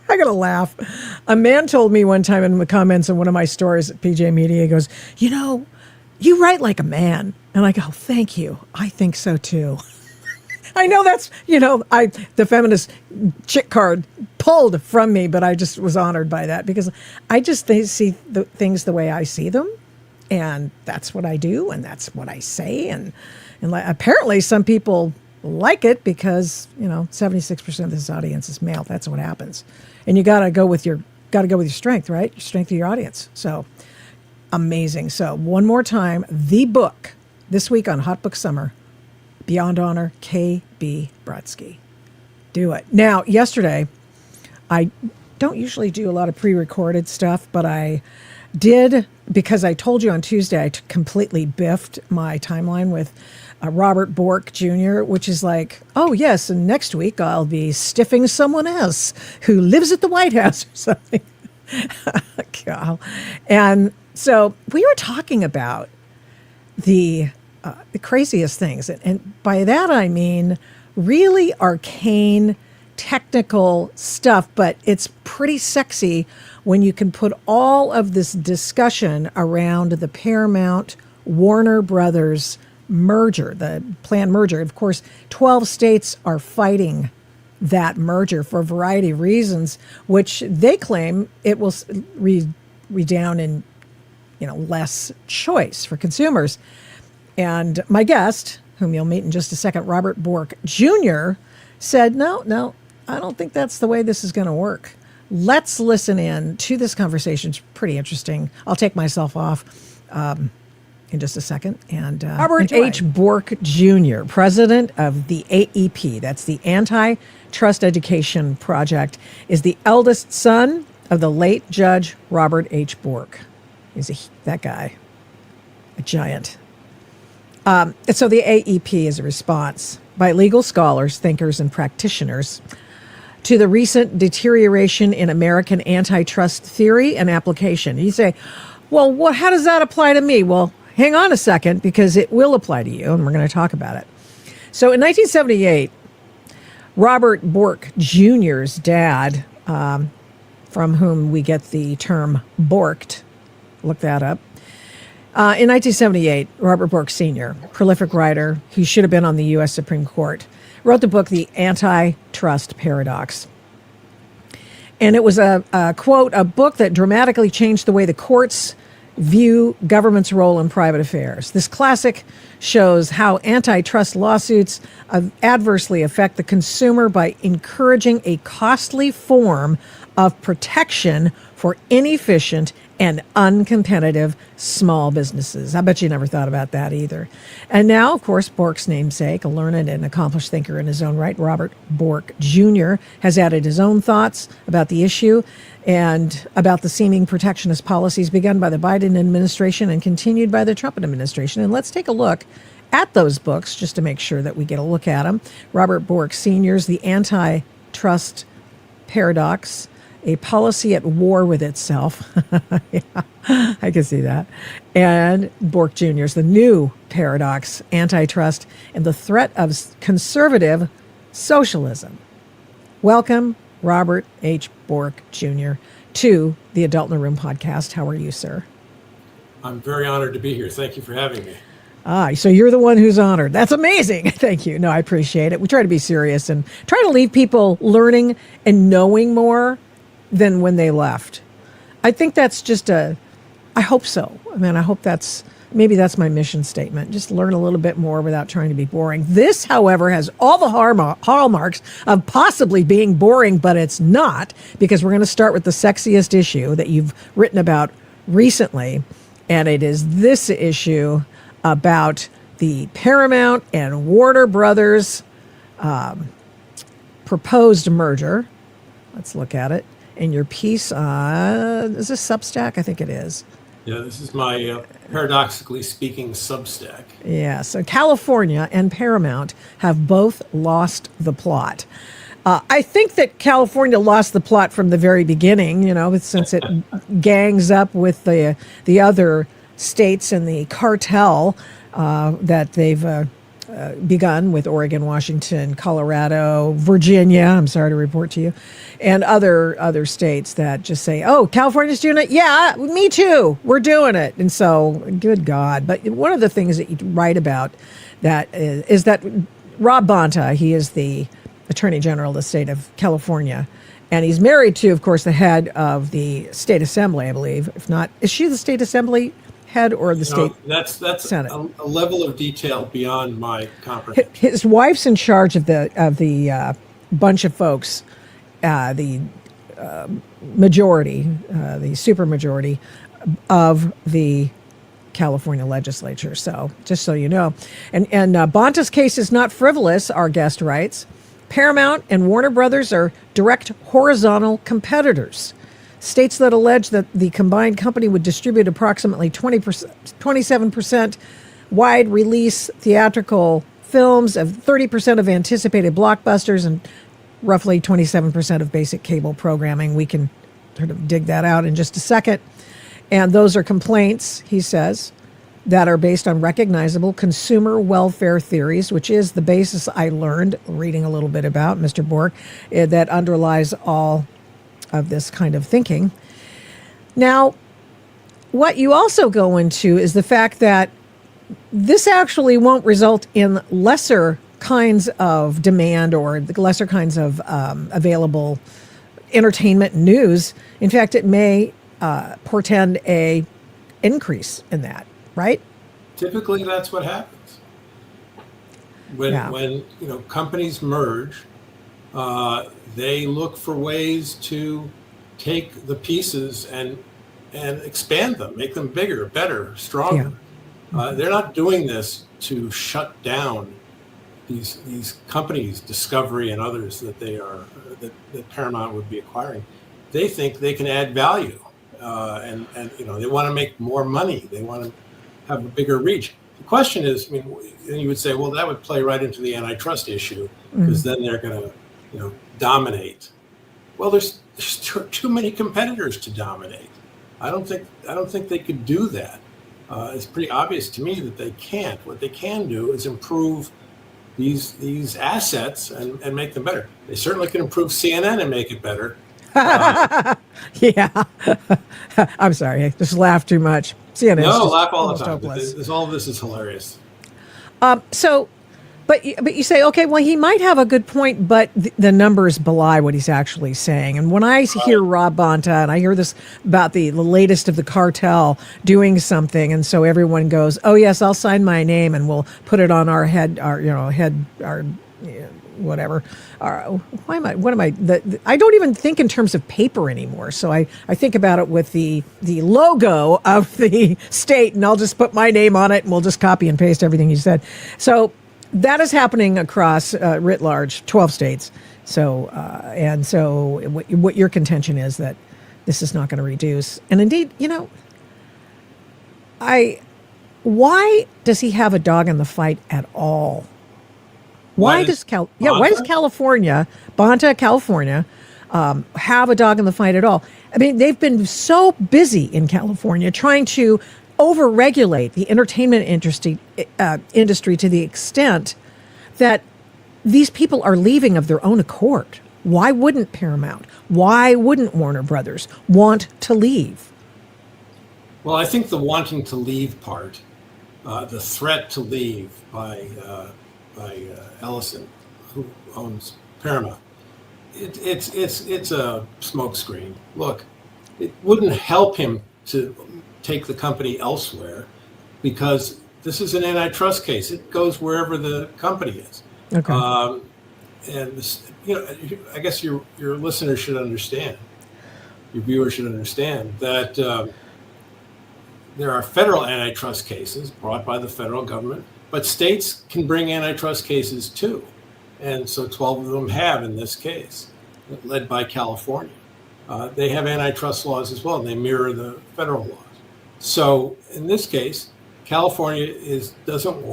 I gotta laugh. A man told me one time in the comments of one of my stories at PJ Media, he goes, you write like a man. And I go, thank you. I think so too. I know that's, the feminist chick card pulled from me, but I just was honored by that because I just see the things the way I see them. And that's what I do. And that's what I say. And apparently some people like it because, 76% of this audience is male. That's what happens. And you got to go with your strength, right? Your strength of your audience. So amazing. So one more time, the book this week on Hot Book Summer, Beyond Honor, K.B. Brodsky. Do it. Now, yesterday, I don't usually do a lot of pre-recorded stuff, but I did because I told you on Tuesday I completely biffed my timeline with Robert Bork Jr., which is like, oh, yes, and next week I'll be stiffing someone else who lives at the White House or something. And so we were talking about the craziest things. And by that, I mean really arcane, technical stuff, but it's pretty sexy when you can put all of this discussion around the Paramount Warner Brothers merger, the planned merger. Of course, 12 states are fighting that merger for a variety of reasons, which they claim it will redound in, less choice for consumers. And my guest, whom you'll meet in just a second, Robert Bork Jr., said, no, I don't think that's the way this is going to work. Let's listen in to this conversation. It's pretty interesting. I'll take myself off in just a second. And Robert H. Bork Jr., president of the AEP, that's the Antitrust Education Project, is the eldest son of the late Judge Robert H. Bork. He's that guy, a giant. And so the AEP is a response by legal scholars, thinkers, and practitioners to the recent deterioration in American antitrust theory and application. You say, well, how does that apply to me? Well, hang on a second, because it will apply to you, and we're going to talk about it. So in 1978, Robert Bork Jr.'s dad, from whom we get the term borked, look that up. In 1978, Robert Bork Sr., prolific writer who should have been on the U.S. Supreme Court, wrote the book, The Antitrust Paradox. And it was quote, a book that dramatically changed the way the courts view government's role in private affairs. This classic shows how antitrust lawsuits adversely affect the consumer by encouraging a costly form of protection for inefficient and uncompetitive small businesses. I bet you never thought about that either. And now, of course, Bork's namesake, a learned and accomplished thinker in his own right, Robert Bork Jr., has added his own thoughts about the issue and about the seeming protectionist policies begun by the Biden administration and continued by the Trump administration. And let's take a look at those books just to make sure that we get a look at them. Robert Bork Sr.'s The Antitrust Paradox, A Policy at War with Itself. Yeah, I can see that. And Bork Jr.'s The New Paradox, Antitrust and the Threat of Conservative Socialism. Welcome, Robert H. Bork Jr., to the Adult in the Room podcast. How are you, sir? I'm very honored to be here. Thank you for having me. So you're the one who's honored. That's amazing. Thank you. No, I appreciate it. We try to be serious and try to leave people learning and knowing more than when they left. I think that's just I hope so. I mean, I hope maybe that's my mission statement. Just learn a little bit more without trying to be boring. This, however, has all the hallmarks of possibly being boring, but it's not, because we're going to start with the sexiest issue that you've written about recently. And it is this issue about the Paramount and Warner Brothers proposed merger. Let's look at it. In your piece, is this Substack? I think it is. Yeah, this is my paradoxically speaking Substack. Yeah, so California and Paramount have both lost the plot. I think that California lost the plot from the very beginning, since it gangs up with the other states in the cartel that they've begun with Oregon, Washington, Colorado, Virginia, I'm sorry to report to you, and other states that just say, oh, California's doing it? Yeah, me too. We're doing it. And so, good God. But one of the things that you write about that is that Rob Bonta, he is the Attorney General of the state of California, and he's married to, of course, the head of the state assembly, I believe. If not, is she the state assembly head or the state that's Senate? a level of detail beyond my comprehension. His wife's in charge of the bunch of folks, the majority, the supermajority of the California legislature. So just so you know, and Bonta's case is not frivolous. Our guest writes, Paramount and Warner Brothers are direct horizontal competitors. States that allege that the combined company would distribute approximately 27% wide release theatrical films, of 30% of anticipated blockbusters, and roughly 27% of basic cable programming. We can sort of dig that out in just a second. And those are complaints, he says, that are based on recognizable consumer welfare theories, which is the basis I learned reading a little bit about, Mr. Bork, that underlies all of this kind of thinking. Now, what you also go into is the fact that this actually won't result in lesser kinds of demand or the lesser kinds of available entertainment news. In fact, it may portend a increase in that, right? Typically, that's what happens when companies merge. They look for ways to take the pieces and expand them, make them bigger, better, stronger. Yeah. They're not doing this to shut down these companies, Discovery and others that that Paramount would be acquiring. They think they can add value, and they want to make more money. They want to have a bigger reach. The question is, and you would say, well, that would play right into the antitrust issue, because then they're going to dominate. Well, there's too many competitors to dominate. I don't think they could do that. It's pretty obvious to me that they can't. What they can do is improve these assets and make them better. They certainly can improve CNN and make it better. Yeah. I'm sorry. I just laughed too much. CNN. No, laugh all the time. All of this is hilarious. But you say, okay, well, he might have a good point, but the numbers belie what he's actually saying. And when I hear Rob Bonta, and I hear this about the latest of the cartel doing something, and so everyone goes, oh yes, I'll sign my name and we'll put it on our head, whatever. I don't even think in terms of paper anymore. So I think about it with the logo of the state, and I'll just put my name on it and we'll just copy and paste everything you said. So that is happening across writ large, 12 states. So what your contention is that this is not going to reduce. And indeed, why does he have a dog in the fight at all? Why does California, Bonta, California, have a dog in the fight at all? I mean, they've been so busy in California trying to overregulate the entertainment industry to the extent that these people are leaving of their own accord. Why wouldn't Paramount? Why wouldn't Warner Brothers want to leave? Well, I think the wanting to leave part, the threat to leave by Ellison, who owns Paramount, it's a smokescreen. Look, it wouldn't help him to take the company elsewhere, because this is an antitrust case. It goes wherever the company is. Okay. And this, I guess your listeners should understand, your viewers should understand that there are federal antitrust cases brought by the federal government, but states can bring antitrust cases too. And so 12 of them have in this case, led by California. They have antitrust laws as well, and they mirror the federal laws. So in this case, California doesn't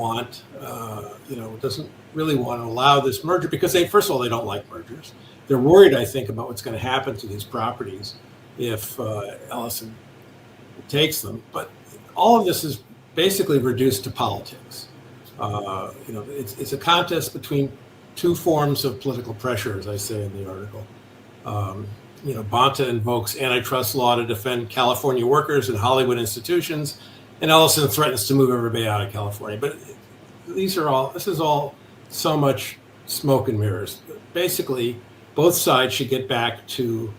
really want to allow this merger because first of all, they don't like mergers. They're worried, I think, about what's going to happen to these properties if Ellison takes them. But all of this is basically reduced to politics. It's a contest between two forms of political pressure, as I say in the article. Bonta invokes antitrust law to defend California workers and Hollywood institutions, and Ellison threatens to move everybody out of California. But this is all so much smoke and mirrors. Basically, both sides should get back to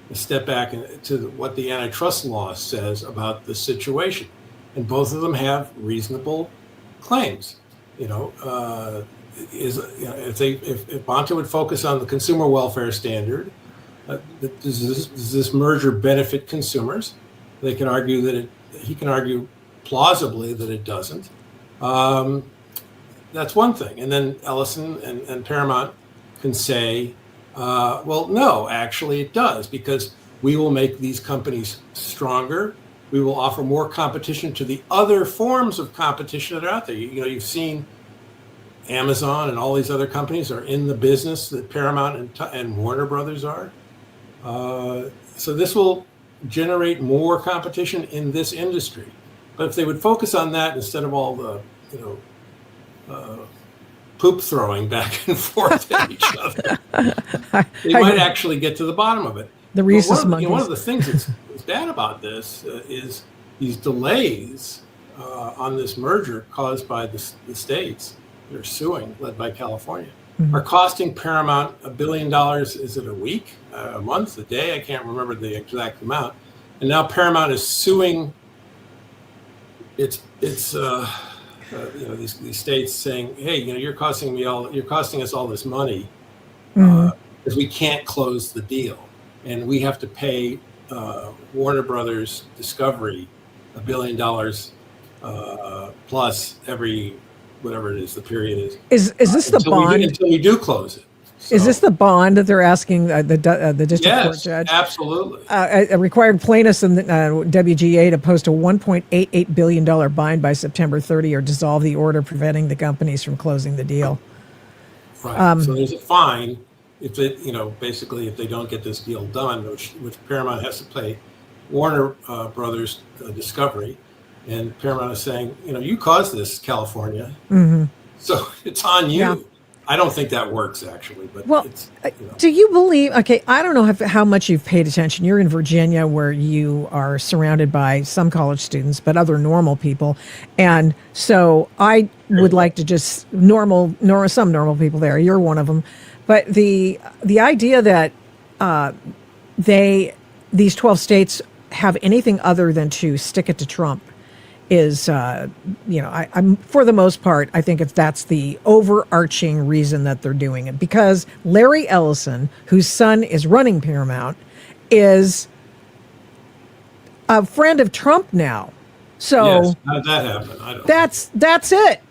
a step back to what the antitrust law says about the situation, and both of them have reasonable claims. If Bonta would focus on the consumer welfare standard, does this merger benefit consumers? He can argue plausibly that it doesn't. That's one thing. And then Ellison and Paramount can say, well, no, actually it does, because we will make these companies stronger. We will offer more competition to the other forms of competition that are out there. You've seen Amazon and all these other companies are in the business that Paramount and Warner Brothers are. So this will generate more competition in this industry. But if they would focus on that instead of all the, poop throwing back and forth at each other, they might actually get to the bottom of it. The rhesus monkeys. One of the things that's bad about this is these delays on this merger caused by the states that are suing, led by California, are costing Paramount $1 billion. Is it a week, a month, a day? I can't remember the exact amount. And now Paramount is suing these states, saying, "Hey, you're costing us all this money because we can't close the deal, and we have to pay Warner Brothers Discovery $1 billion plus every." Whatever it is, the period is. Is this the bond? Until we do close it. So, is this the bond that they're asking the district court judge? Yes, absolutely. Required plaintiffs in the WGA to post a $1.88 billion bind by September 30 or dissolve the order preventing the companies from closing the deal. Right. So there's a fine if basically if they don't get this deal done, which Paramount has to pay Warner Brothers Discovery. And Paramount is saying, you caused this, California, so it's on you. Yeah. I don't think that works, actually. But do you believe? Okay, I don't know how much you've paid attention. You're in Virginia, where you are surrounded by some college students, but other normal people, and so I would like to just some normal people there. You're one of them, but the idea that these 12 states have anything other than to stick it to Trump is, I'm for the most part, I think that's the overarching reason that they're doing it, because Larry Ellison, whose son is running Paramount, is a friend of Trump now. So yes. How did that happen? I don't know. That's it,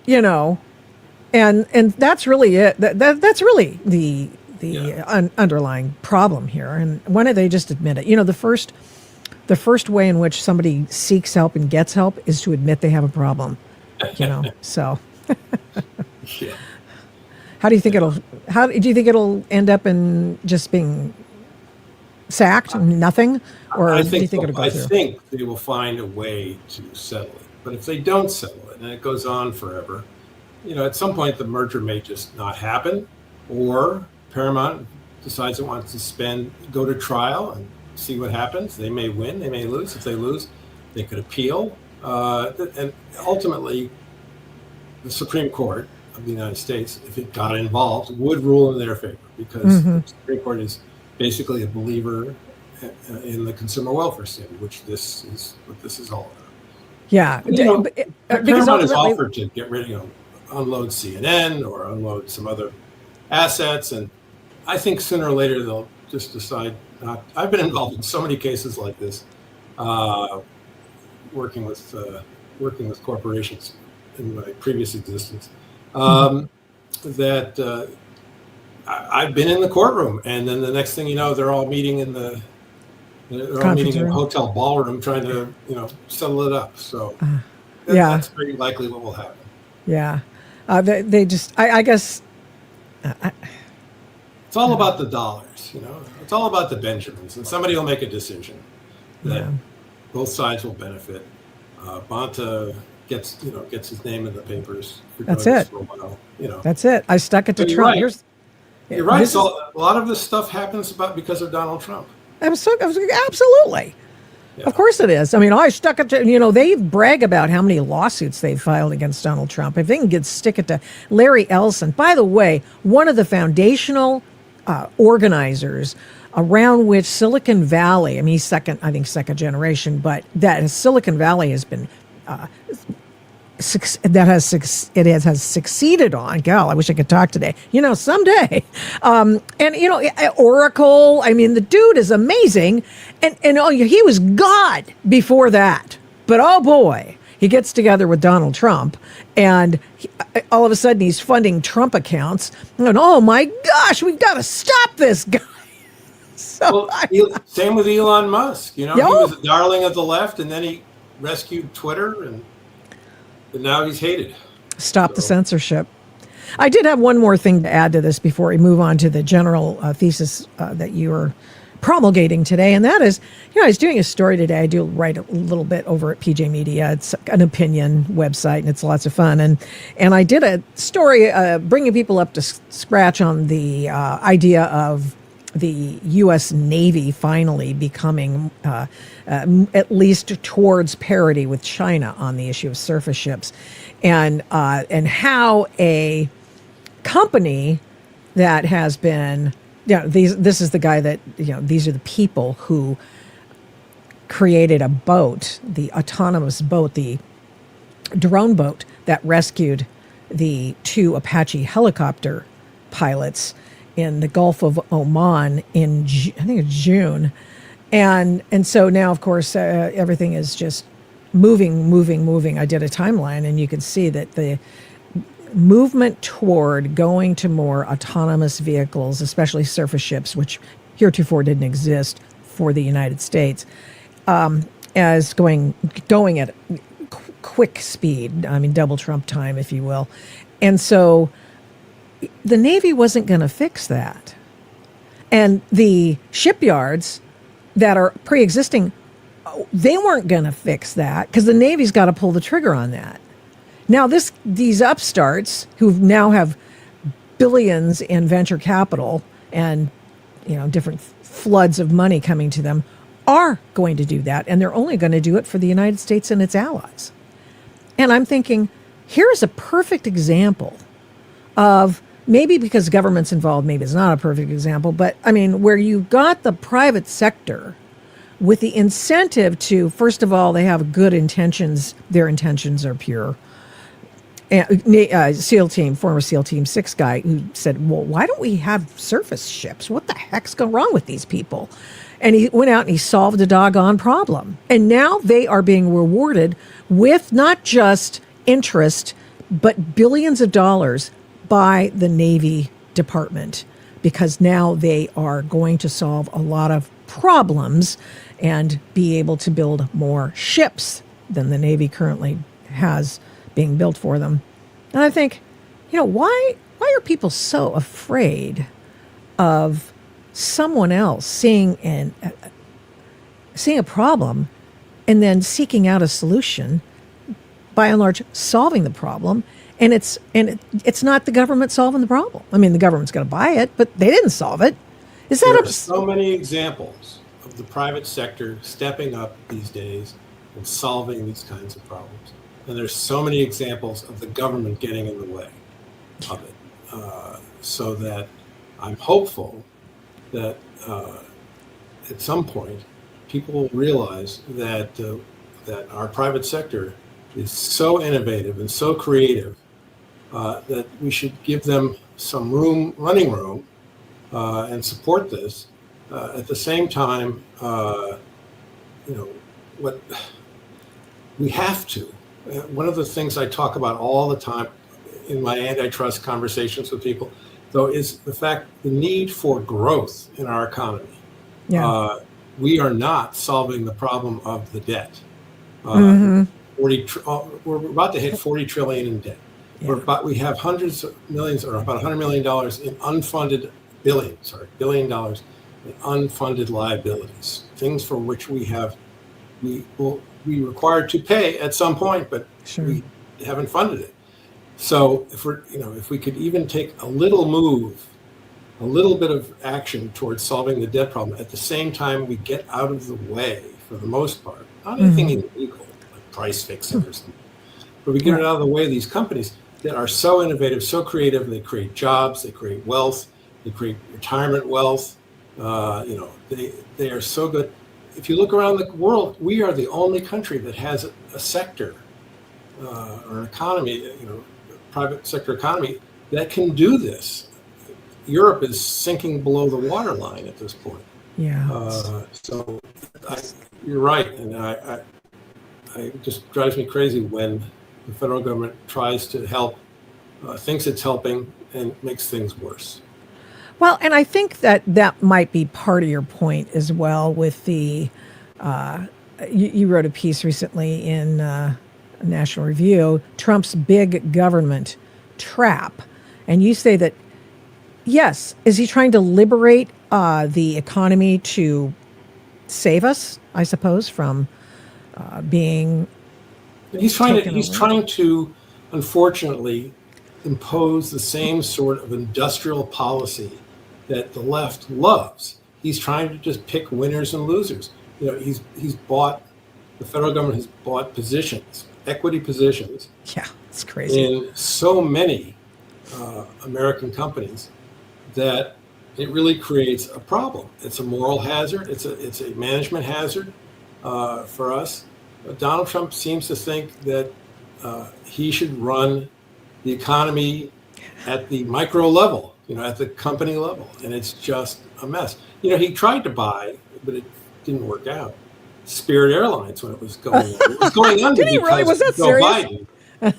and that's really it. That's really the underlying problem here. And why don't they just admit it? The first way in which somebody seeks help and gets help is to admit they have a problem, so. Yeah. How do you think it'll end up in just being sacked, nothing? Or do you think it'll go through? I think they will find a way to settle it. But if they don't settle it and it goes on forever, at some point the merger may just not happen, or Paramount decides it wants to go to trial and see what happens. They may win, they may lose. If they lose, they could appeal. And ultimately, the Supreme Court of the United States, if it got involved, would rule in their favor, because the Supreme Court is basically a believer in the consumer welfare standard, which this is what this is all about. Yeah. Paramount has offered to get rid of, unload CNN or unload some other assets, and I think sooner or later they'll just decide not. I've been involved in so many cases like this, working with corporations in my previous existence, that I've been in the courtroom, and then the next thing you know, they're all meeting in the Conference room. hotel ballroom trying to settle it up. So Yeah. that's very likely what will happen. Yeah. They just, I guess. It's all about the dollars, It's all about the Benjamins, and somebody will make a decision that both sides will benefit. Bonta gets his name in the papers. For That's doing it. this for a while, That's it. I stuck it to But you're Trump. right. You're right. So a lot of this stuff happens because of Donald Trump. Absolutely. Yeah. Of course it is. I mean, I stuck it to, they brag about how many lawsuits they've filed against Donald Trump. If they can stick it to Larry Ellison, by the way, one of the foundational organizers around which Silicon Valley, I mean, he's second generation, but that Silicon Valley has been, it has succeeded on. God, I wish I could talk today. Someday. Oracle. I mean, the dude is amazing, and he was God before that. But oh boy, he gets together with Donald Trump, and all of a sudden he's funding Trump accounts. And oh my gosh, we've got to stop this guy. So same with Elon Musk. He was a darling of the left, and then he rescued Twitter, and now he's hated. Stop the censorship. I did have one more thing to add to this before we move on to the general thesis that you were promulgating today, and that is, I was doing a story today. I do write a little bit over at PJ Media. It's an opinion website, and it's lots of fun. And I did a story bringing people up to scratch on the idea of the U.S. Navy finally becoming at least towards parity with China on the issue of surface ships, and how a company that has been, this is the guy that, these are the people who created a boat, the autonomous boat, the drone boat that rescued the 2 Apache helicopter pilots in the Gulf of Oman in, I think it's June. And so now, of course, everything is just moving. I did a timeline, and you can see that the movement toward going to more autonomous vehicles, especially surface ships, which heretofore didn't exist for the United States, as going at quick speed. I mean, double Trump time, if you will. And so the Navy wasn't going to fix that. And the shipyards that are pre-existing, they weren't going to fix that because the Navy's got to pull the trigger on that. Now, these upstarts who now have billions in venture capital and, different floods of money coming to them are going to do that. And they're only going to do it for the United States and its allies. And I'm thinking, here's a perfect example of, maybe because government's involved, maybe it's not a perfect example, but I mean, where you got the private sector with the incentive to, first of all, they have good intentions. Their intentions are pure. And, SEAL team, former SEAL Team 6 guy who said, well, why don't we have surface ships? What the heck's going wrong with these people? And he went out and he solved a doggone problem. And now they are being rewarded with not just interest, but billions of dollars by the Navy Department, because now they are going to solve a lot of problems and be able to build more ships than the Navy currently has being built for them. And I think, why are people so afraid of someone else seeing a problem and then seeking out a solution, by and large solving the problem? And it's not the government solving the problem. I mean, the government's going to buy it, but they didn't solve it. There are so many examples of the private sector stepping up these days and solving these kinds of problems. And there's so many examples of the government getting in the way of it. So that I'm hopeful that at some point people will realize that our private sector is so innovative and so creative that we should give them some running room, and support this. At the same time, what we have to. One of the things I talk about all the time in my antitrust conversations with people, though, is the need for growth in our economy. Yeah. We are not solving the problem of the debt. Mm-hmm. We're about to hit 40 trillion in debt. Yeah. We have hundreds of millions, or about $100 million in unfunded billion dollars in unfunded liabilities, things for which we will be required to pay at some point, but Sure. we haven't funded it. So if we could even take a little bit of action towards solving the debt problem, at the same time we get out of the way, for the most part, not anything illegal, like price fixing or something, but we get it out of the way of these companies that are so innovative, so creative. They create jobs, they create wealth, they create retirement wealth. They are so good. If you look around the world, we are the only country that has a sector or an economy, private sector economy, that can do this. Europe is sinking below the waterline at this point. Yeah. So you're right, and it just drives me crazy when the federal government tries to help, thinks it's helping, and makes things worse. Well, and I think that might be part of your point as well with the, you wrote a piece recently in National Review, Trump's big government trap. And you say that, yes, is he trying to liberate the economy to save us, I suppose, from being... He's trying to, unfortunately, impose the same sort of industrial policy that the left loves. He's trying to just pick winners and losers. The federal government has bought positions, equity positions. Yeah, it's crazy. In so many American companies that it really creates a problem. It's a moral hazard. It's a management hazard for us. Donald Trump seems to think that he should run the economy at the micro level, at the company level, and it's just a mess. He tried to buy, but it didn't work out, Spirit Airlines when it was going under. It was going under. Did he really? Was that Joe serious? Biden.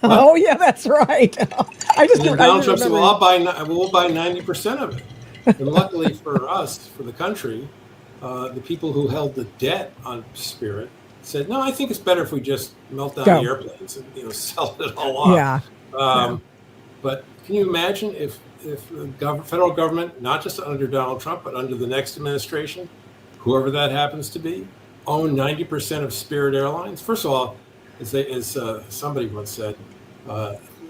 Oh yeah, that's right. Donald Trump said, "Well, we'll buy 90% of it." And luckily for us, for the country, the people who held the debt on Spirit said, "No, I think it's better if we just melt down the airplanes and sell it all off." Yeah. But can you imagine if the federal government, not just under Donald Trump, but under the next administration, whoever that happens to be, own 90% of Spirit Airlines? First of all, as somebody once said,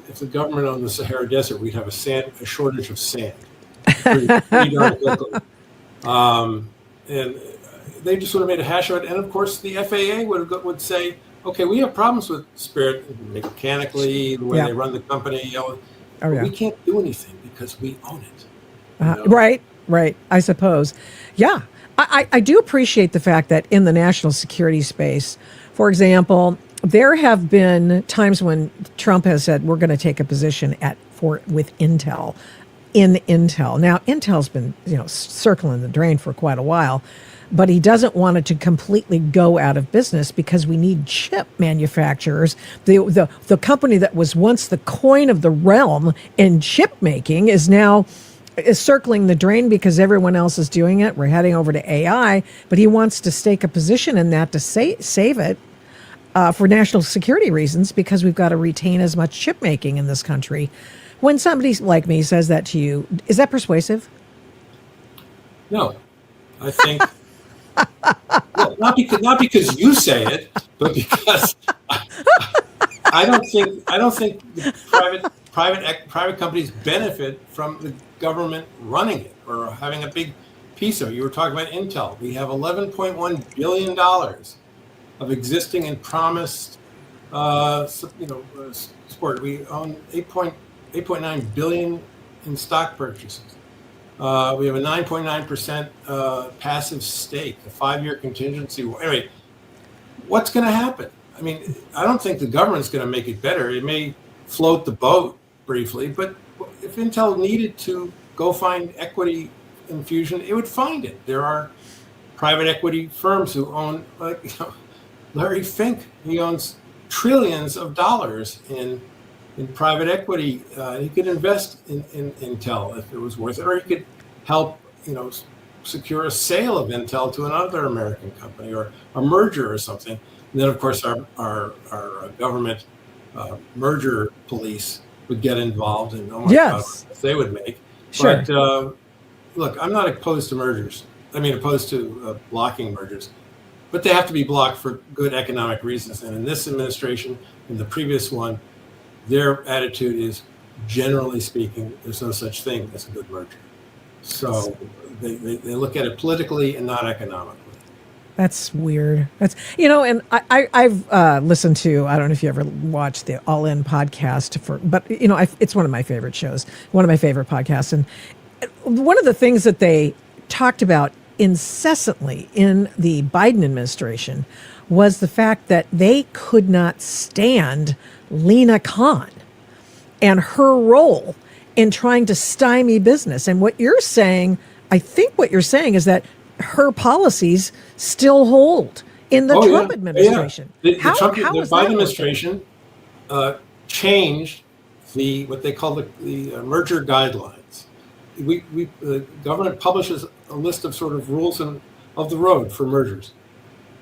if the government owned the Sahara Desert, we'd have a shortage of sand. Pretty darn quickly. And they just would have made a hash of it. And of course, the FAA would say, okay, we have problems with Spirit mechanically, the way they run the company. We can't do anything because we own it. Right. I suppose. Yeah. I do appreciate the fact that in the national security space, for example, there have been times when Trump has said, we're going to take a position with Intel. In Intel. Now, Intel's been, circling the drain for quite a while, but he doesn't want it to completely go out of business because we need chip manufacturers. The company that was once the coin of the realm in chip making is now circling the drain because everyone else is doing it. We're heading over to AI, but he wants to stake a position in that to save it for national security reasons because we've got to retain as much chip making in this country. When somebody like me says that to you, is that persuasive? No, I think not because you say it, but because I don't think the private companies benefit from the government running it or having a big piece of it. You were talking about Intel. We have $11.1 billion of existing and promised support. We own 8.9 billion in stock purchases. We have a 9.9% passive stake, a 5-year contingency. Anyway, what's going to happen? I mean, I don't think the government's going to make it better. It may float the boat briefly, but if Intel needed to go find equity infusion, it would find it. There are private equity firms who own, Larry Fink, he owns trillions of dollars in in private equity. He could invest in Intel if it was worth it, or he could help, secure a sale of Intel to another American company, or a merger or something. And then, of course, our government merger police would get involved, and oh my God, what they would make. Sure. But look, I'm not opposed to mergers. I mean, opposed to blocking mergers, but they have to be blocked for good economic reasons. And in this administration, in the previous one, their attitude is, generally speaking, there's no such thing as a good merger. So they look at it politically and not economically. That's weird. That's, and I've listened to, I don't know if you ever watched the All In podcast but it's one of my favorite shows, one of my favorite podcasts. And one of the things that they talked about incessantly in the Biden administration was the fact that they could not stand Lena Khan and her role in trying to stymie business. And what you're saying, I think what you're saying is that her policies still hold in the Trump administration. Yeah. The Biden administration changed what they call the merger guidelines. The government publishes a list of sort of rules of the road for mergers.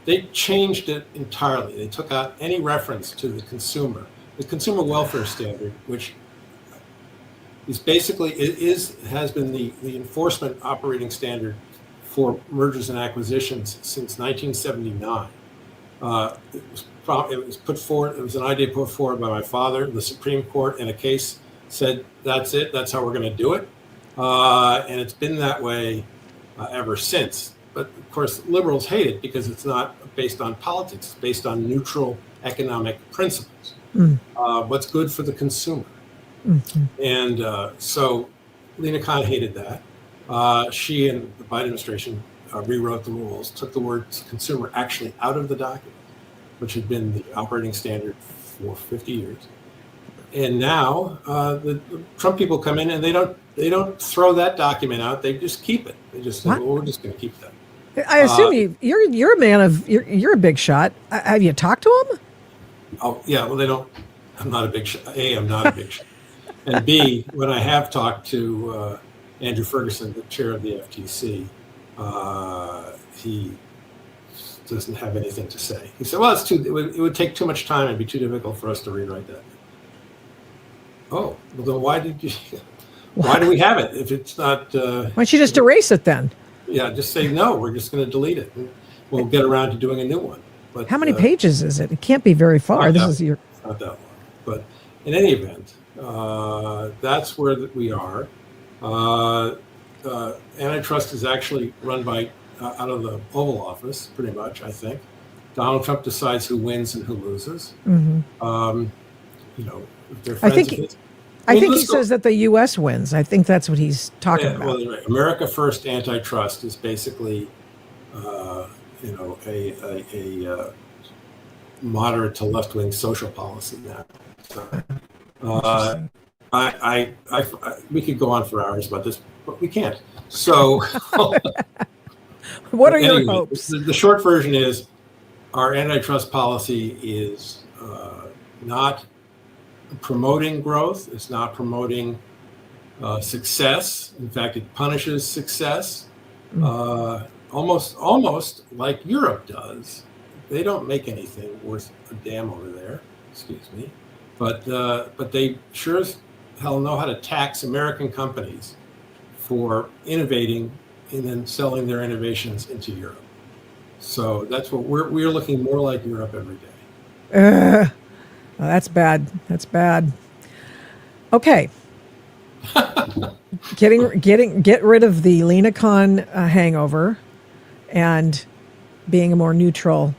They changed it entirely. They took out any reference to the consumer welfare standard, which is basically has been the enforcement operating standard for mergers and acquisitions since 1979. It was put forward. It was an idea put forward by my father. The Supreme Court, in a case, said that's it. That's how we're going to do it. And it's been that way ever since. But of course, liberals hate it because it's not based on politics. It's based on neutral economic principles. What's good for the consumer. Mm-hmm. And so Lena Khan hated that. She and the Biden administration rewrote the rules, took the word consumer actually out of the document, which had been the operating standard for 50 years. And now the Trump people come in and they don't throw that document out. They just keep it. They just say, well, we're just going to keep that. I assume you're a man of you're a big shot. Have you talked to him? Oh yeah, well they don't. I'm not a big shot. A, I'm not a big shot, and B, when I have talked to Andrew Ferguson, the chair of the FTC, he doesn't have anything to say. He said, "Well, it would take too much time and be too difficult for us to rewrite that." Oh, well then why do we have it if it's not? Why don't you just erase it then? Yeah, just say no. We're just going to delete it. We'll get around to doing a new one. But how many pages is it? It can't be very far. Not that long. But in any event, that's where we are. Antitrust is actually run by out of the Oval Office, pretty much. I think Donald Trump decides who wins and who loses. Mm-hmm. If they're friends of his. I think he says that the U.S. wins. I think that's what he's talking about. Well, right. America First antitrust is basically, a moderate to left-wing social policy now. So, we could go on for hours about this, but we can't. So, what are your hopes? The short version is, our antitrust policy is not promoting growth. It's not promoting success. In fact, it punishes success, almost like Europe does. They don't make anything worth a damn over there. Excuse me, but they sure as hell know how to tax American companies for innovating and then selling their innovations into Europe. So that's what we're looking more like Europe every day. Oh, that's bad. That's bad. Okay. Get rid of the Lena Khan hangover and being a more neutral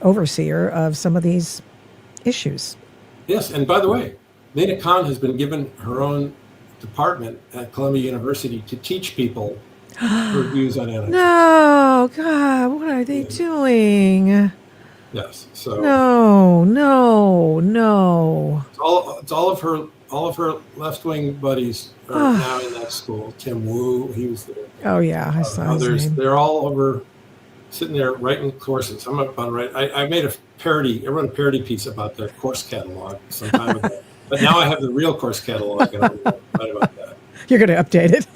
overseer of some of these issues. Yes, and by the way, Lena Khan has been given her own department at Columbia University to teach people her views on antitrust. No, God, what are they doing? Yes. So no. It's all of her left-wing buddies are now in that school. Tim Wu, he was there. Oh yeah, I saw others. his name. They're all over sitting there writing courses. I'm about to write. I made a parody. I wrote a parody piece about their course catalog some time ago. But now I have the real course catalog, and I'm going to write about that. You're going to update it.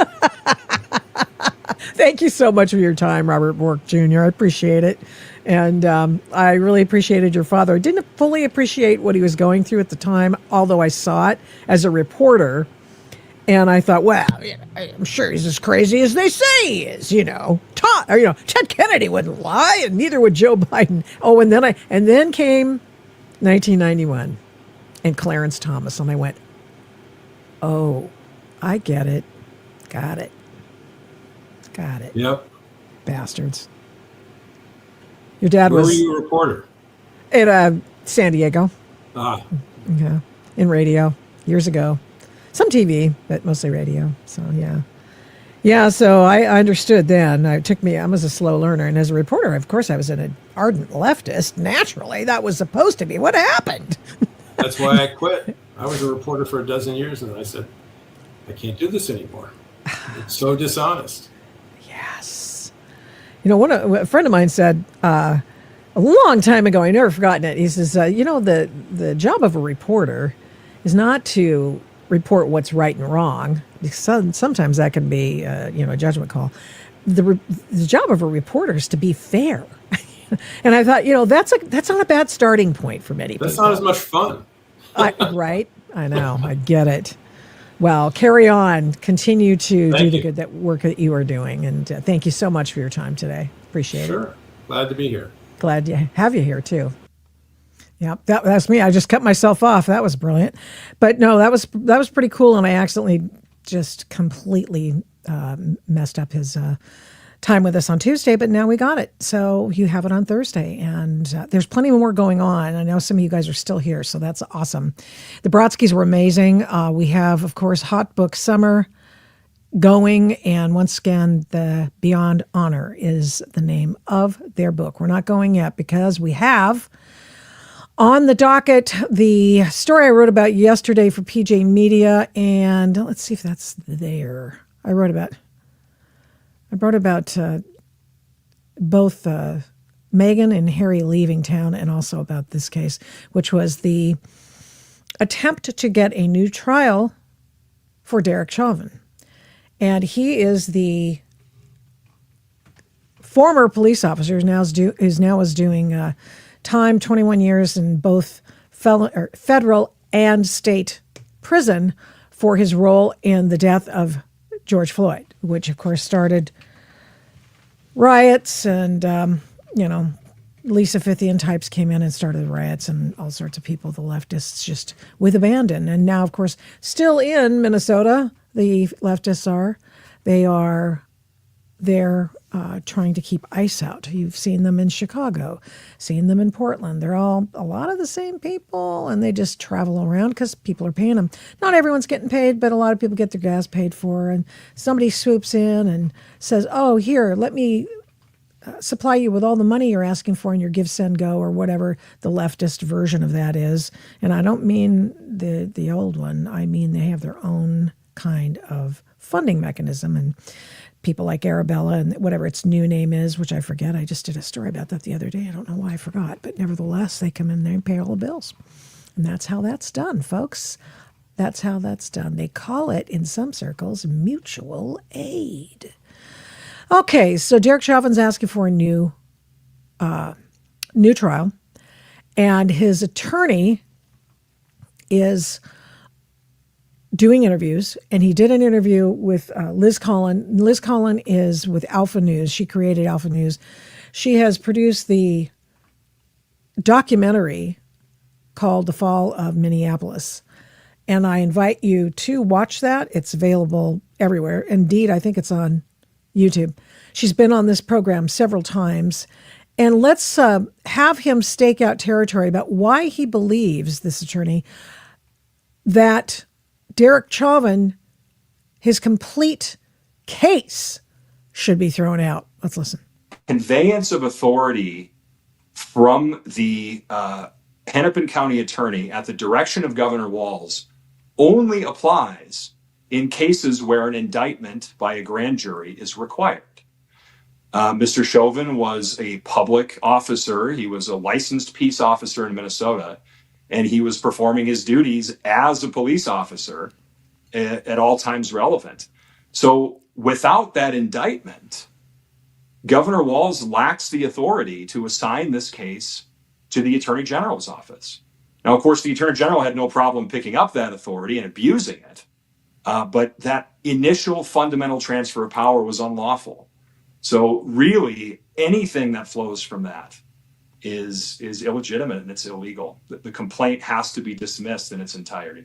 Thank you so much for your time, Robert Bork Jr. I appreciate it. And I really appreciated your father. I didn't fully appreciate what he was going through at the time, although I saw it as a reporter. And I thought, well, I'm sure he's as crazy as they say he is, Ted Kennedy wouldn't lie, and neither would Joe Biden. Oh, and then came 1991 and Clarence Thomas, and I went, oh, I get it. Got it. Yep. Bastards. Your dad Where was... were you a reporter? At San Diego. Ah. Yeah. In radio years ago. Some TV, but mostly radio. So, yeah. Yeah, so I understood then. I was a slow learner. And as a reporter, of course, I was an ardent leftist. Naturally, that was supposed to be what happened. That's why I quit. I was a reporter for a dozen years, and I said, I can't do this anymore. It's so dishonest. Yes. A friend of mine said a long time ago, I never forgotten it. He says, the job of a reporter is not to report what's right and wrong, because sometimes that can be, a judgment call. The job of a reporter is to be fair. And I thought, that's not a bad starting point for many people. That's not as much fun. Right? I know. I get it. Well, carry on. Continue to do the good work that you are doing. And thank you so much for your time today. Appreciate it. Sure. Glad to be here. Glad to have you here, too. Yeah, that's me. I just cut myself off. That was brilliant. But no, that was pretty cool. And I accidentally just completely messed up his time with us on Tuesday, but now we got it. So you have it on Thursday, and there's plenty more going on. I know some of you guys are still here, so that's awesome. The Brodskys were amazing. We have, of course, Hot Book Summer going, and once again, the Beyond Honor is the name of their book. We're not going yet because we have on the docket the story I wrote about yesterday for PJ Media, and let's see if that's there. I wrote about both Meghan and Harry leaving town, and also about this case, which was the attempt to get a new trial for Derek Chauvin. And he is the former police officer who now is doing time, 21 years in both federal and state prison for his role in the death of George Floyd, which of course started riots, and Lisa Fithian types came in and started the riots, and all sorts of people, the leftists, just with abandon. And now, of course, still in Minnesota, the leftists are there trying to keep ICE out. You've seen them in Chicago, seen them in Portland. They're all a lot of the same people, and they just travel around because people are paying them. Not everyone's getting paid, but a lot of people get their gas paid for, and somebody swoops in and says, oh, here, let me supply you with all the money you're asking for in your Give, Send, Go, or whatever the leftist version of that is. And I don't mean the old one. I mean they have their own kind of funding mechanism, and people like Arabella and whatever its new name is, which I forget. I just did a story about that the other day. I don't know why I forgot, but nevertheless, they come in there and pay all the bills. And that's how that's done, folks. That's how that's done. They call it, in some circles, mutual aid. Okay, so Derek Chauvin's asking for a new trial, and his attorney is doing interviews, and he did an interview with Liz Collin. Liz Collin is with Alpha News. She created Alpha News. She has produced the documentary called The Fall of Minneapolis, and I invite you to watch that. It's available everywhere. Indeed, I think it's on YouTube. She's been on this program several times, and let's have him stake out territory about why he believes, this attorney, that Derek Chauvin, his complete case, should be thrown out. Let's listen. Conveyance of authority from the Hennepin County attorney at the direction of Governor Walz only applies in cases where an indictment by a grand jury is required. Mr. Chauvin was a public officer. He was a licensed peace officer in Minnesota, and he was performing his duties as a police officer at all times relevant. So without that indictment, Governor Walz lacks the authority to assign this case to the Attorney General's office. Now, of course, the Attorney General had no problem picking up that authority and abusing it, but that initial fundamental transfer of power was unlawful. So really, anything that flows from that is illegitimate and it's illegal. The complaint has to be dismissed in its entirety.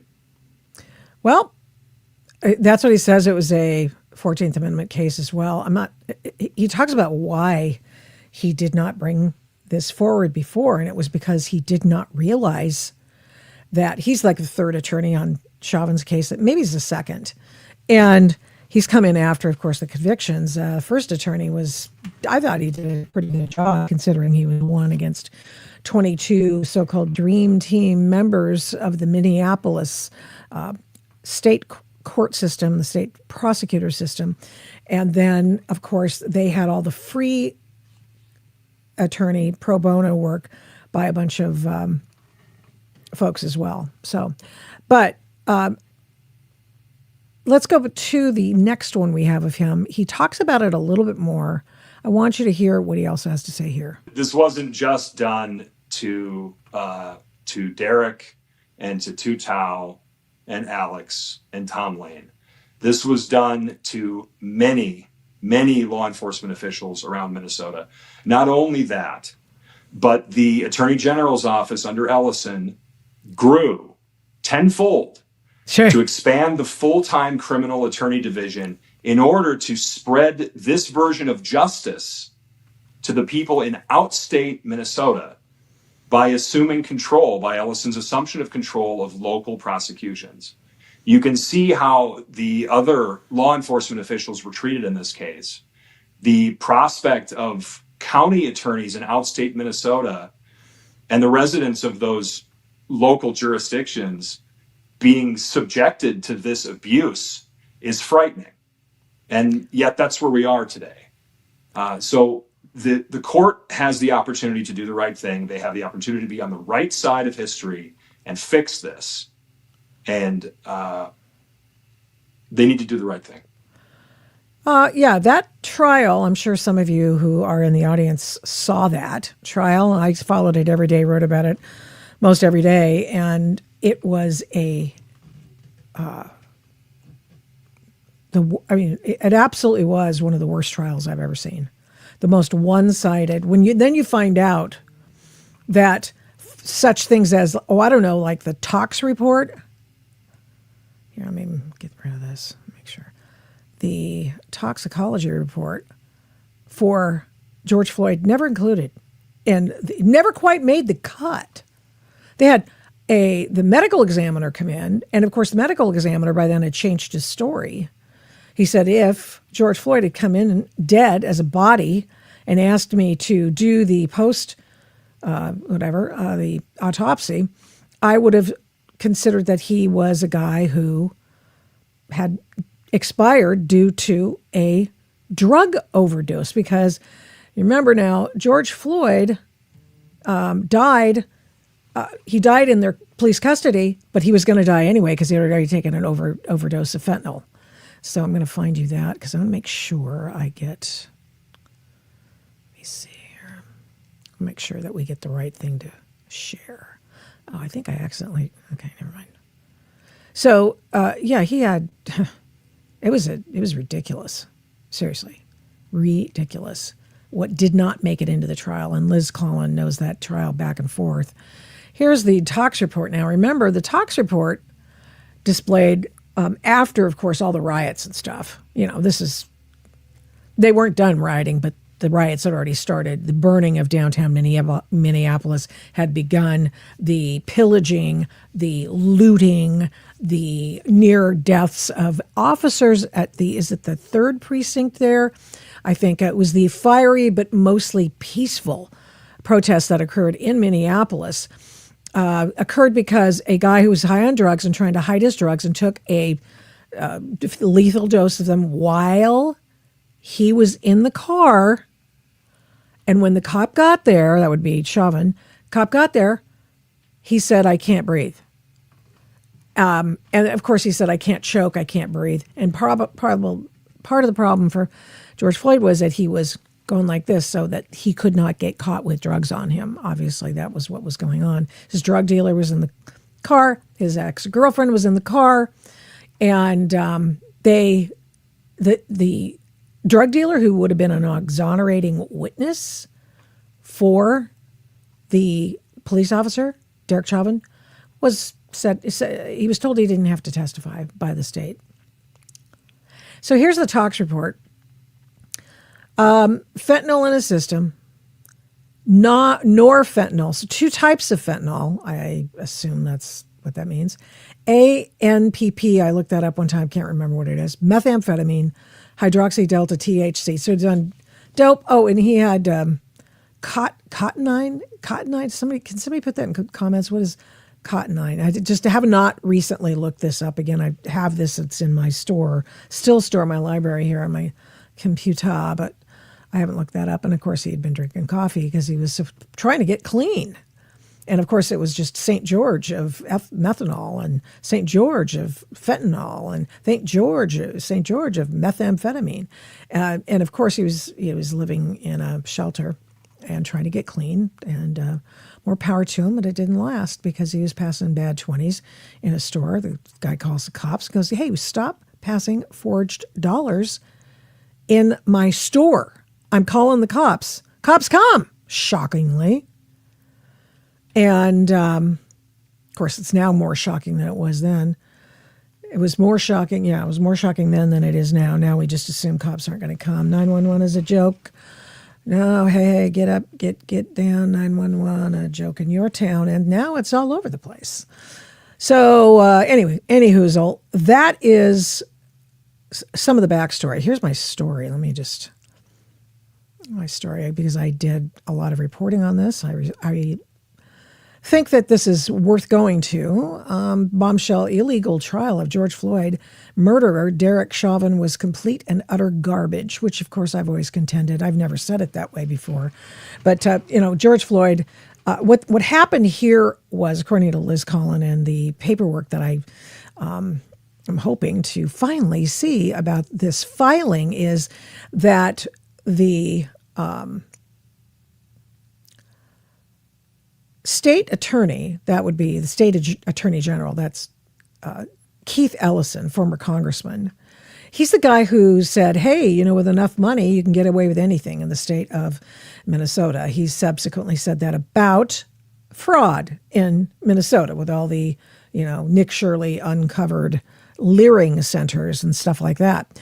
Well, that's what he says. It was a 14th Amendment case as well. He talks about why he did not bring this forward before, and it was because he did not realize that he's like the third attorney on Chauvin's case, that maybe he's the second. And he's come in after, of course, the convictions. First attorney I thought he did a pretty good job considering he was one against 22 so-called dream team members of the Minneapolis state court system, the state prosecutor system. And then, of course, they had all the free attorney pro bono work by a bunch of folks as well. So, but let's go to the next one we have of him. He talks about it a little bit more. I want you to hear what he also has to say here. This wasn't just done to Derek and to Tu Tao and Alex and Tom Lane. This was done to many, many law enforcement officials around Minnesota. Not only that, but the Attorney General's office under Ellison grew tenfold to expand the full-time criminal attorney division in order to spread this version of justice to the people in outstate Minnesota by assuming control, by Ellison's assumption of control of local prosecutions. You can see how the other law enforcement officials were treated in this case. The prospect of county attorneys in outstate Minnesota and the residents of those local jurisdictions being subjected to this abuse is frightening. And yet that's where we are today. So the court has the opportunity to do the right thing. They have the opportunity to be on the right side of history and fix this. And they need to do the right thing. Yeah, that trial, I'm sure some of you who are in the audience saw that trial. I followed it every day, wrote about it most every day. And it was it absolutely was one of the worst trials I've ever seen. The most one-sided. Then you find out that such things as, like the tox report. Here, let me get rid of this, make sure. The toxicology report for George Floyd never included and never quite made the cut. They had the medical examiner come in, and of course the medical examiner by then had changed his story. He said if George Floyd had come in dead as a body and asked me to do the the autopsy, I would have considered that he was a guy who had expired due to a drug overdose. Because you remember now, George Floyd died. He died in their police custody, but he was going to die anyway because he had already taken an overdose of fentanyl. So I'm going to find you that because I want to make sure I get. Let me see here. Make sure that we get the right thing to share. Oh, I think I accidentally. Okay, never mind. So he had. It was ridiculous. Seriously, ridiculous. What did not make it into the trial, and Liz Collin knows that trial back and forth. Here's the tox report. Now, remember, the tox report displayed after, of course, all the riots and stuff. They weren't done rioting, but the riots had already started. The burning of downtown Minneapolis had begun. The pillaging, the looting, the near deaths of officers at is it the 3rd precinct there? I think it was the fiery but mostly peaceful protests that occurred in Minneapolis. Occurred because a guy who was high on drugs and trying to hide his drugs and took a lethal dose of them while he was in the car And when the cop got there, that would be Chauvin, cop got there, he said, I can't breathe. And of course he said, I can't choke, I can't breathe. And part of the problem for George Floyd was that he was going like this so that he could not get caught with drugs on him. Obviously, that was what was going on. His drug dealer was in the car. His ex-girlfriend was in the car. And the drug dealer, who would have been an exonerating witness for the police officer, Derek Chauvin, he was told he didn't have to testify by the state. So here's the tox report. Fentanyl in a system, norfentanyl. So 2 types of fentanyl. I assume that's what that means. ANPP, I looked that up one time, can't remember what it is. Methamphetamine, hydroxydelta THC. So it's on dope. Oh, and he had cotinine. Can somebody put that in comments? What is cotinine? I just have not recently looked this up again. I have this. It's in my store in my library here on my computer, but I haven't looked that up. And of course, he had been drinking coffee because he was trying to get clean. And of course, it was just St. George of methanol and St. George of fentanyl and St. George of methamphetamine. And of course, he was living in a shelter and trying to get clean. And more power to him, but it didn't last because he was passing bad 20s in a store. The guy calls the cops and goes, hey, stop passing forged dollars in my store. I'm calling the cops. Cops come, shockingly. And, of course, it's now more shocking than it was then. It was more shocking. Yeah, it was more shocking then than it is now. Now we just assume cops aren't going to come. 911 is a joke. No, hey, get up, get down, 911, a joke in your town. And now it's all over the place. So anyway, anyhoozle, that is some of the backstory. Here's my story. My story, because I did a lot of reporting on this. I think that this is worth going to. Bombshell illegal trial of George Floyd murderer Derek Chauvin was complete and utter garbage, which of course I've always contended. I've never said it that way before. But, George Floyd, what happened here was, according to Liz Collin and the paperwork that I'm hoping to finally see about this filing, is that the state attorney, that would be the state attorney general, that's Keith Ellison, former congressman. He's the guy who said, hey, with enough money, you can get away with anything in the state of Minnesota. He subsequently said that about fraud in Minnesota with all the, Nick Shirley uncovered leering centers and stuff like that.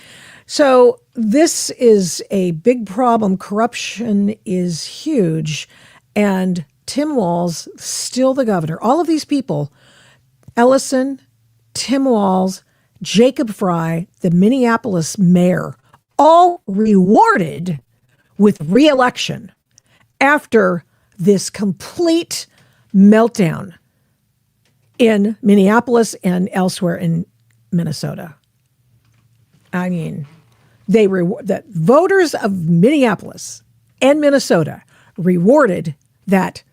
So this is a big problem. Corruption is huge. And Tim Walz, still the governor. All of these people, Ellison, Tim Walz, Jacob Fry, the Minneapolis mayor, all rewarded with re-election after this complete meltdown in Minneapolis and elsewhere in Minnesota. I mean, the voters of Minneapolis and Minnesota rewarded that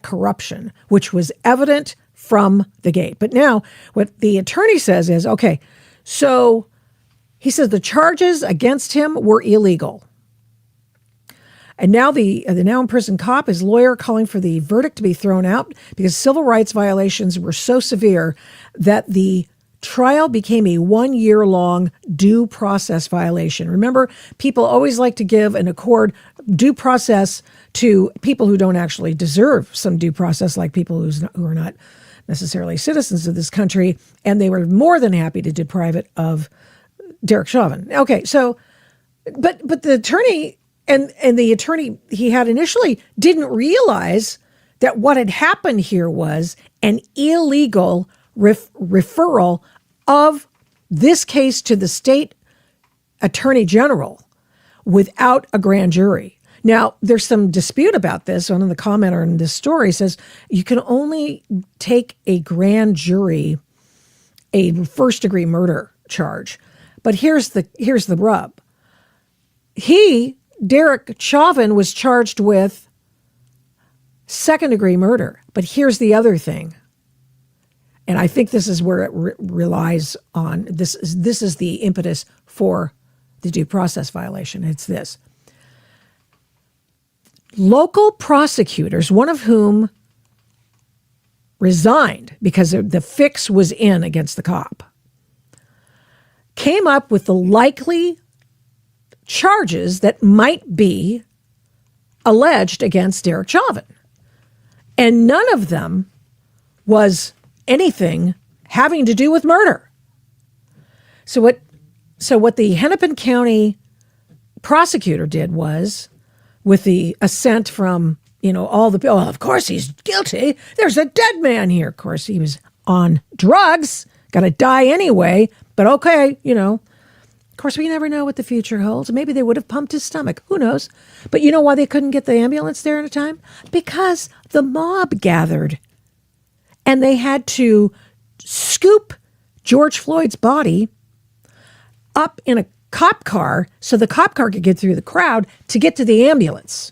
corruption, which was evident from the gate. But now what the attorney says is, okay, so he says the charges against him were illegal. And now the now imprisoned cop, his lawyer, calling for the verdict to be thrown out because civil rights violations were so severe that the trial became a 1-year-long due process violation. Remember, people always like to give and accord due process to people who don't actually deserve some due process, like people who are not necessarily citizens of this country, and they were more than happy to deprive it of Derek Chauvin. Okay, so, but the attorney and the attorney he had initially didn't realize that what had happened here was an illegal referral of this case to the state attorney general without a grand jury. Now, there's some dispute about this. One of the commenter in this story says you can only take a grand jury a first-degree murder charge. But here's the rub. He Derek Chauvin was charged with second-degree murder. But here's the other thing. And I think this is where it relies on, this is the impetus for the due process violation. It's this. Local prosecutors, one of whom resigned because the fix was in against the cop, came up with the likely charges that might be alleged against Derek Chauvin. And none of them was anything having to do with murder. So what the Hennepin County prosecutor did was, with the assent from, all the, oh, of course he's guilty. There's a dead man here. Of course, he was on drugs, got to die anyway, but okay, Of course, we never know what the future holds. Maybe they would have pumped his stomach. Who knows? But you know why they couldn't get the ambulance there in a time? Because the mob gathered. And they had to scoop George Floyd's body up in a cop car so the cop car could get through the crowd to get to the ambulance.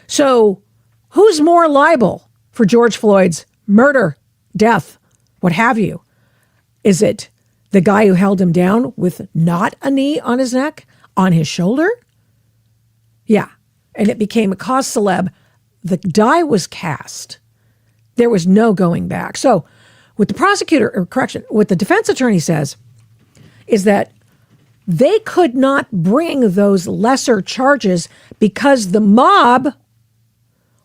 So who's more liable for George Floyd's murder, death, what have you? Is it the guy who held him down with not a knee on his neck, on his shoulder? Yeah. And it became a cause celeb. The die was cast. There was no going back. So what the defense attorney says is that they could not bring those lesser charges because the mob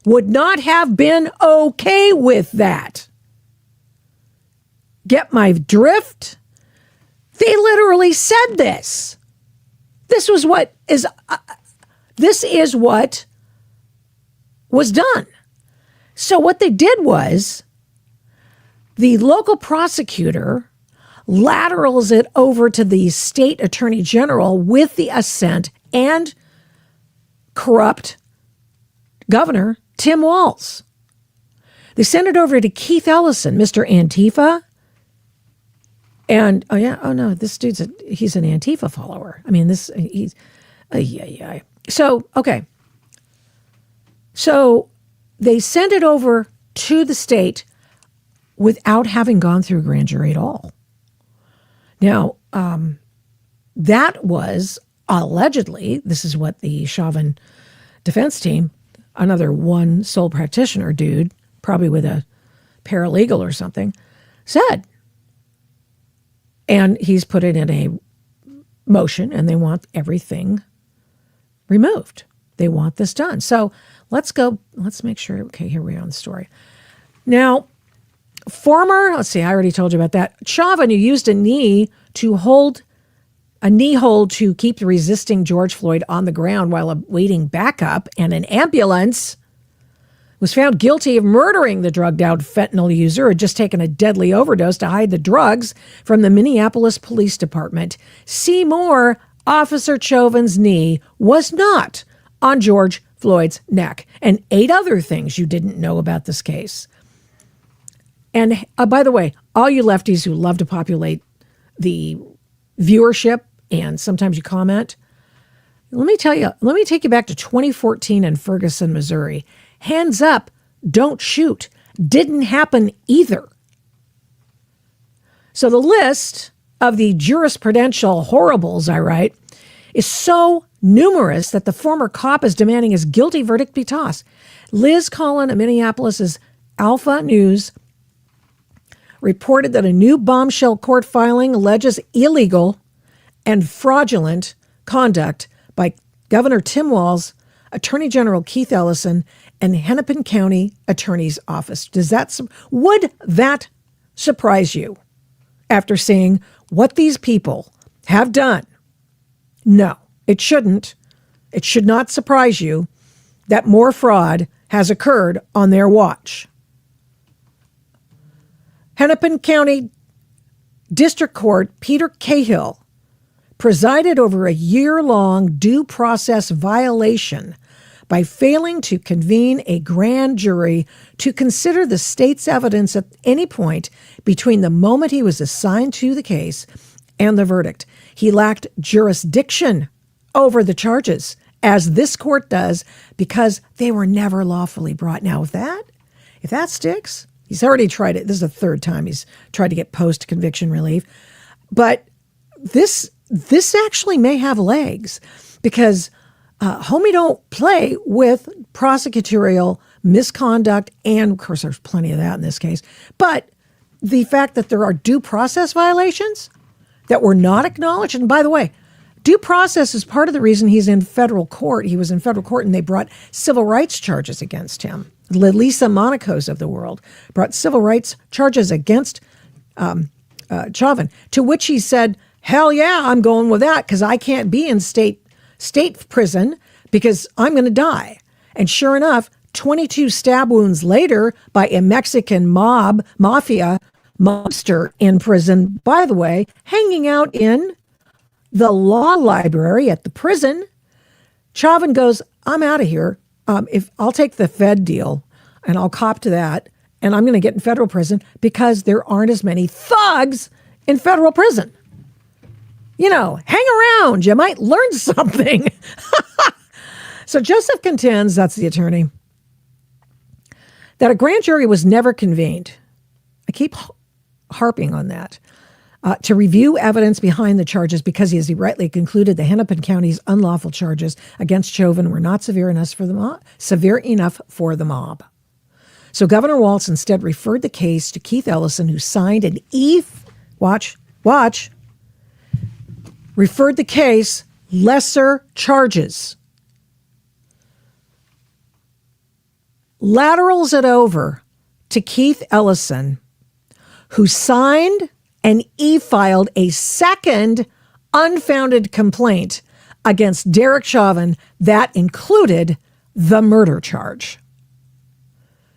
would not have been okay with that. Get my drift? They literally said this. This is what was done. So what they did was the local prosecutor laterals it over to the state attorney general with the assent and corrupt Governor Tim Walz. They sent it over to Keith Ellison, Mr. Antifa. And, this dude's he's an Antifa follower. I mean, So, okay. So they sent it over to the state without having gone through a grand jury at all. Now, that was allegedly, this is what the Chauvin defense team, another one sole practitioner dude, probably with a paralegal or something, said. And he's put it in a motion, and they want everything removed. They want this done. So let's make sure. Okay, here we are on the story. Now, I already told you about that. Chauvin, who used a knee hold to keep resisting George Floyd on the ground while awaiting backup and an ambulance, was found guilty of murdering the drugged-out fentanyl user who had just taken a deadly overdose to hide the drugs from the Minneapolis Police Department. See more, Officer Chauvin's knee was not on George Floyd's neck, and 8 other things you didn't know about this case. And by the way, all you lefties who love to populate the viewership and sometimes you comment, let me take you back to 2014 in Ferguson, Missouri. Hands up, don't shoot. Didn't happen either. So the list of the jurisprudential horribles I write is so numerous that the former cop is demanding his guilty verdict be tossed. Liz Collin of Minneapolis's Alpha News reported that a new bombshell court filing alleges illegal and fraudulent conduct by Governor Tim Walz, Attorney General Keith Ellison, and Hennepin County Attorney's Office. Would that surprise you after seeing what these people have done? No, it shouldn't. It should not surprise you that more fraud has occurred on their watch. Hennepin County District Court Peter Cahill presided over a year-long due process violation by failing to convene a grand jury to consider the state's evidence at any point between the moment he was assigned to the case and the verdict. He lacked jurisdiction over the charges as this court does, because they were never lawfully brought. Now, if that sticks, he's already tried it. This is the third time he's tried to get post-conviction relief. But this actually may have legs, because homie don't play with prosecutorial misconduct, and of course there's plenty of that in this case, but the fact that there are due process violations that were not acknowledged. And by the way, due process is part of the reason he's in federal court. He was in federal court and they brought civil rights charges against him. Lisa Monacos of the world brought civil rights charges against Chauvin, to which he said, hell yeah, I'm going with that, because I can't be in state prison because I'm going to die. And sure enough, 22 stab wounds later by a Mexican mafia mobster in prison, by the way, hanging out in the law library at the prison. Chauvin goes, I'm out of here. If I'll take the Fed deal and I'll cop to that, and I'm going to get in federal prison because there aren't as many thugs in federal prison. You know, hang around. You might learn something. So Joseph contends, that's the attorney, that a grand jury was never convened. I keep harping on that. To review evidence behind the charges, because he rightly concluded the Hennepin County's unlawful charges against Chauvin were not severe enough for the mob. So Governor Walz instead referred the case to Keith Ellison, who signed an referred the case lesser charges. Laterals it over to Keith Ellison, who signed and e-filed a second unfounded complaint against Derek Chauvin that included the murder charge.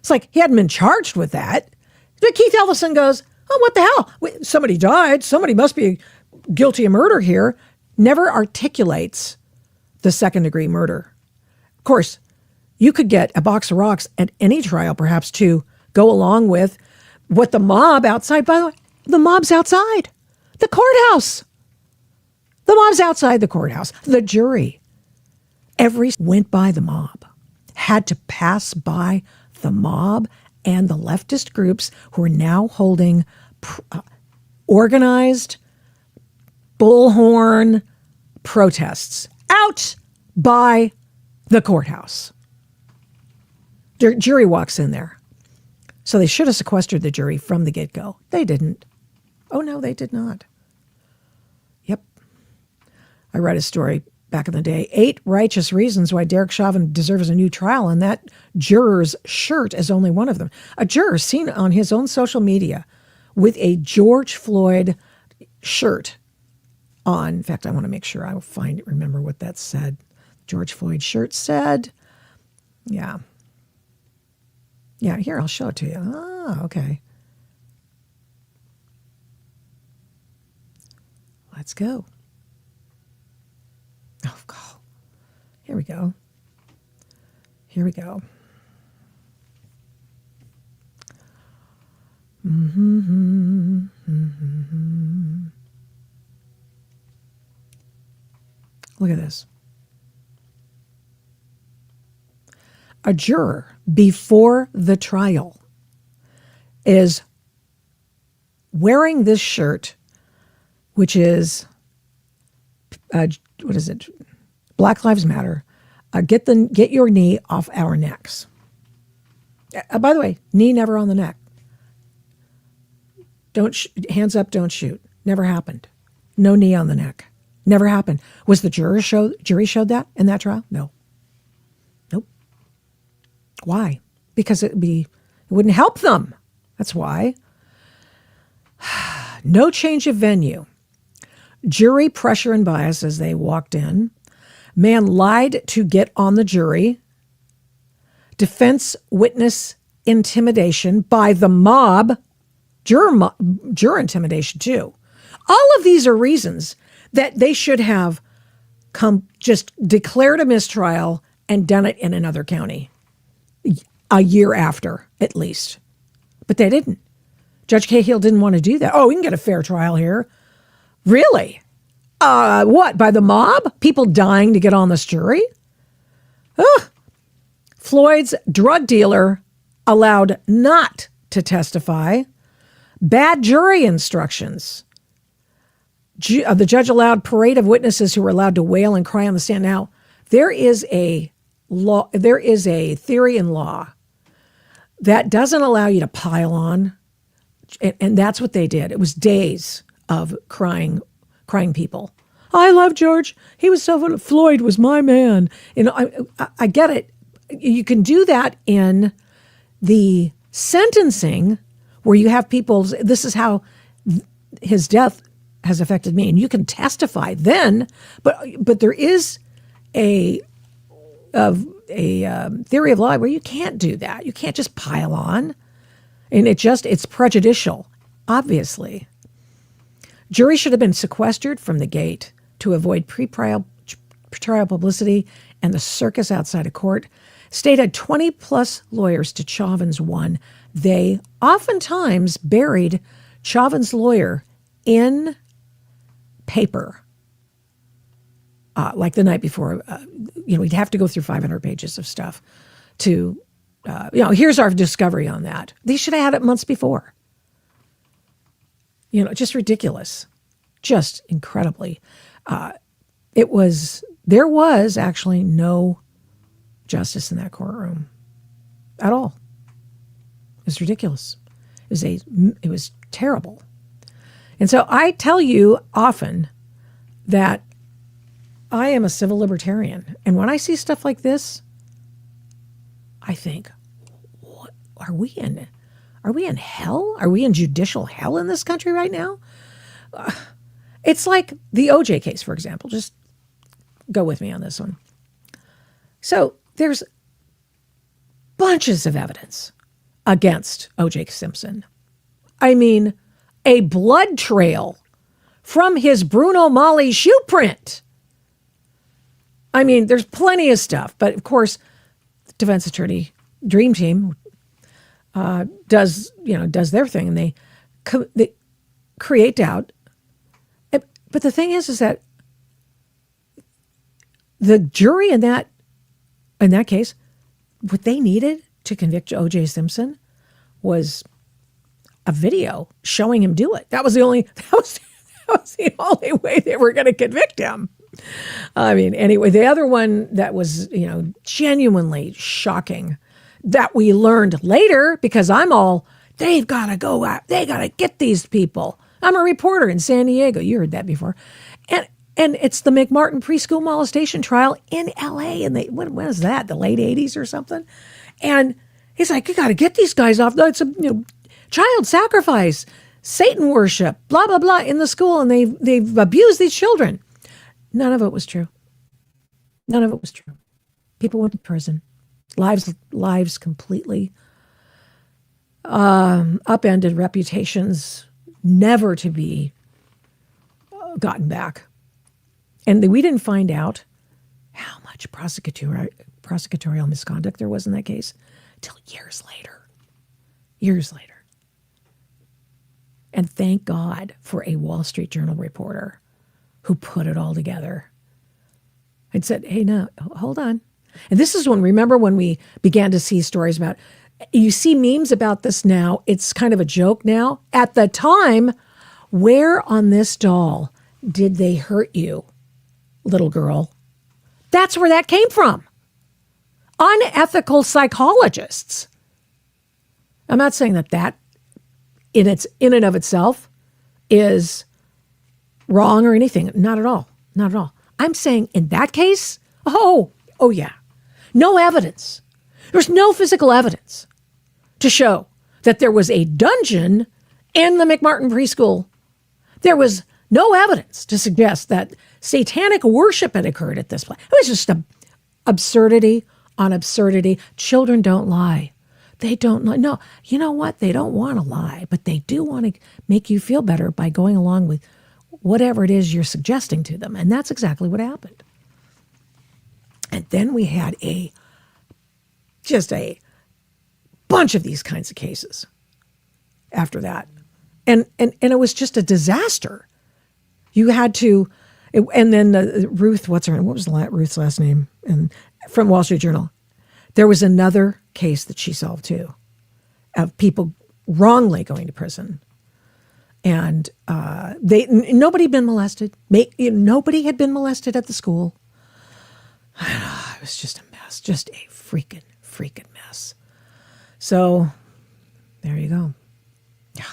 It's like he hadn't been charged with that. But Keith Ellison goes, oh, what the hell? Wait, somebody died. Somebody must be guilty of murder here. Never articulates the second-degree murder. Of course, you could get a box of rocks at any trial, perhaps, to go along with what the mob outside, by the way, the mob's outside the courthouse. The mob's outside the courthouse. The jury, went by the mob, had to pass by the mob and the leftist groups who are now holding organized bullhorn protests out by the courthouse. Jury walks in there. So they should have sequestered the jury from the get-go. They didn't. Oh, no, they did not. Yep. I read a story back in the day, 8 righteous reasons why Derek Chauvin deserves a new trial, and that juror's shirt is only one of them. A juror seen on his own social media with a George Floyd shirt on. In fact, I want to make sure I remember what that said. George Floyd shirt said, yeah, here, I'll show it to you. Ah, okay. Let's go. Oh, God. Here we go. Mm-hmm. Look at this. A juror before the trial is wearing this shirt, which is, what is it? Black Lives Matter. Get your knee off our necks. By the way, knee never on the neck. Hands up, don't shoot. Never happened. No knee on the neck. Never happened. Was the jury showed that in that trial? No. Nope. Why? Because it wouldn't help them. That's why. No change of venue. Jury pressure and bias as they walked in. Man lied to get on the jury. Defense witness intimidation by the mob. Juror intimidation too. All of these are reasons that they should have just declared a mistrial and done it in another county a year after, at least. But they didn't. Judge Cahill didn't want to do that. Oh, we can get a fair trial here. Really? What, by the mob? People dying to get on this jury? Floyd's drug dealer allowed not to testify. Bad jury instructions. The judge allowed parade of witnesses who were allowed to wail and cry on the stand. Now, there is a law. There is a theory in law that doesn't allow you to pile on, and that's what they did. It was days of crying people. I love George. He was so fun. Floyd was my man. You know, I get it. You can do that in the sentencing where you have people. This is how his death has affected me, and you can testify then. But there is a theory of law where you can't do that. You can't just pile on, and it's prejudicial, obviously. Jury should have been sequestered from the gate to avoid pre-trial publicity and the circus outside of court. State had 20 plus lawyers to Chauvin's one. They oftentimes buried Chauvin's lawyer in paper, like the night before. We'd have to go through 500 pages of stuff to, here's our discovery on that. They should have had it months before. Just ridiculous, just incredibly. There was actually no justice in that courtroom at all. It was ridiculous. It was terrible. And so I tell you often that I am a civil libertarian. And when I see stuff like this, I think, what are we in? Are we in hell? Are we in judicial hell in this country right now? It's like the OJ case, for example. Just go with me on this one. So there's bunches of evidence against OJ Simpson. I mean, a blood trail from his Bruno Mali shoe print. I mean, there's plenty of stuff. But of course, the defense attorney dream team does their thing, and they create doubt. But the thing is that the jury in that case, what they needed to convict O.J. Simpson was a video showing him do it. That was the only way they were going to convict him. I mean, anyway, the other one that was, genuinely shocking that we learned later, because they've got to go out. They got to get these people. I'm a reporter in San Diego. You heard that before. And it's the McMartin preschool molestation trial in L.A. And when was that? The late 80s or something? And he's like, you got to get these guys off. It's a child sacrifice, Satan worship, blah, blah, blah in the school. And they've abused these children. None of it was true. None of it was true. People went to prison. Lives completely upended, reputations never to be gotten back. And we didn't find out how much prosecutorial misconduct there was in that case till years later. Years later. And thank God for a Wall Street Journal reporter who put it all together and said, hey, no, hold on. And this is remember when we began to see stories about, you see memes about this now, it's kind of a joke now. At the time, where on this doll did they hurt you, little girl? That's where that came from. Unethical psychologists. I'm not saying that in and of itself is wrong or anything. Not at all. Not at all. I'm saying in that case, oh yeah. No evidence. There's no physical evidence to show that there was a dungeon in the McMartin preschool. There was no evidence to suggest that satanic worship had occurred at this place. It was just absurdity on absurdity. Children don't lie. They don't lie. No, you know what? They don't want to lie, but they do want to make you feel better by going along with whatever it is you're suggesting to them. And that's exactly what happened. And then we had just a bunch of these kinds of cases after that. And it was just a disaster. You had to, and then Ruth, what was Ruth's last name? And from Wall Street Journal. There was another case that she solved too, of people wrongly going to prison, and nobody had been molested. Nobody had been molested at the school. It was just a mess, just a freaking mess. So there you go. Yeah,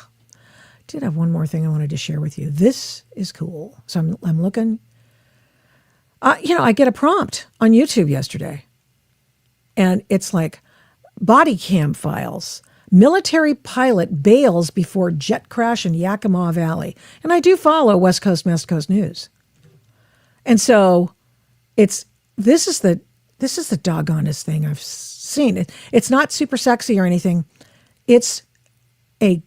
did have one more thing I wanted to share with you. This is cool. So I'm looking. I get a prompt on YouTube yesterday, and it's like body cam files. Military pilot bails before jet crash in Yakima Valley. And I do follow West Coast News. And so this is the doggonest thing I've seen. It's not super sexy or anything. It's a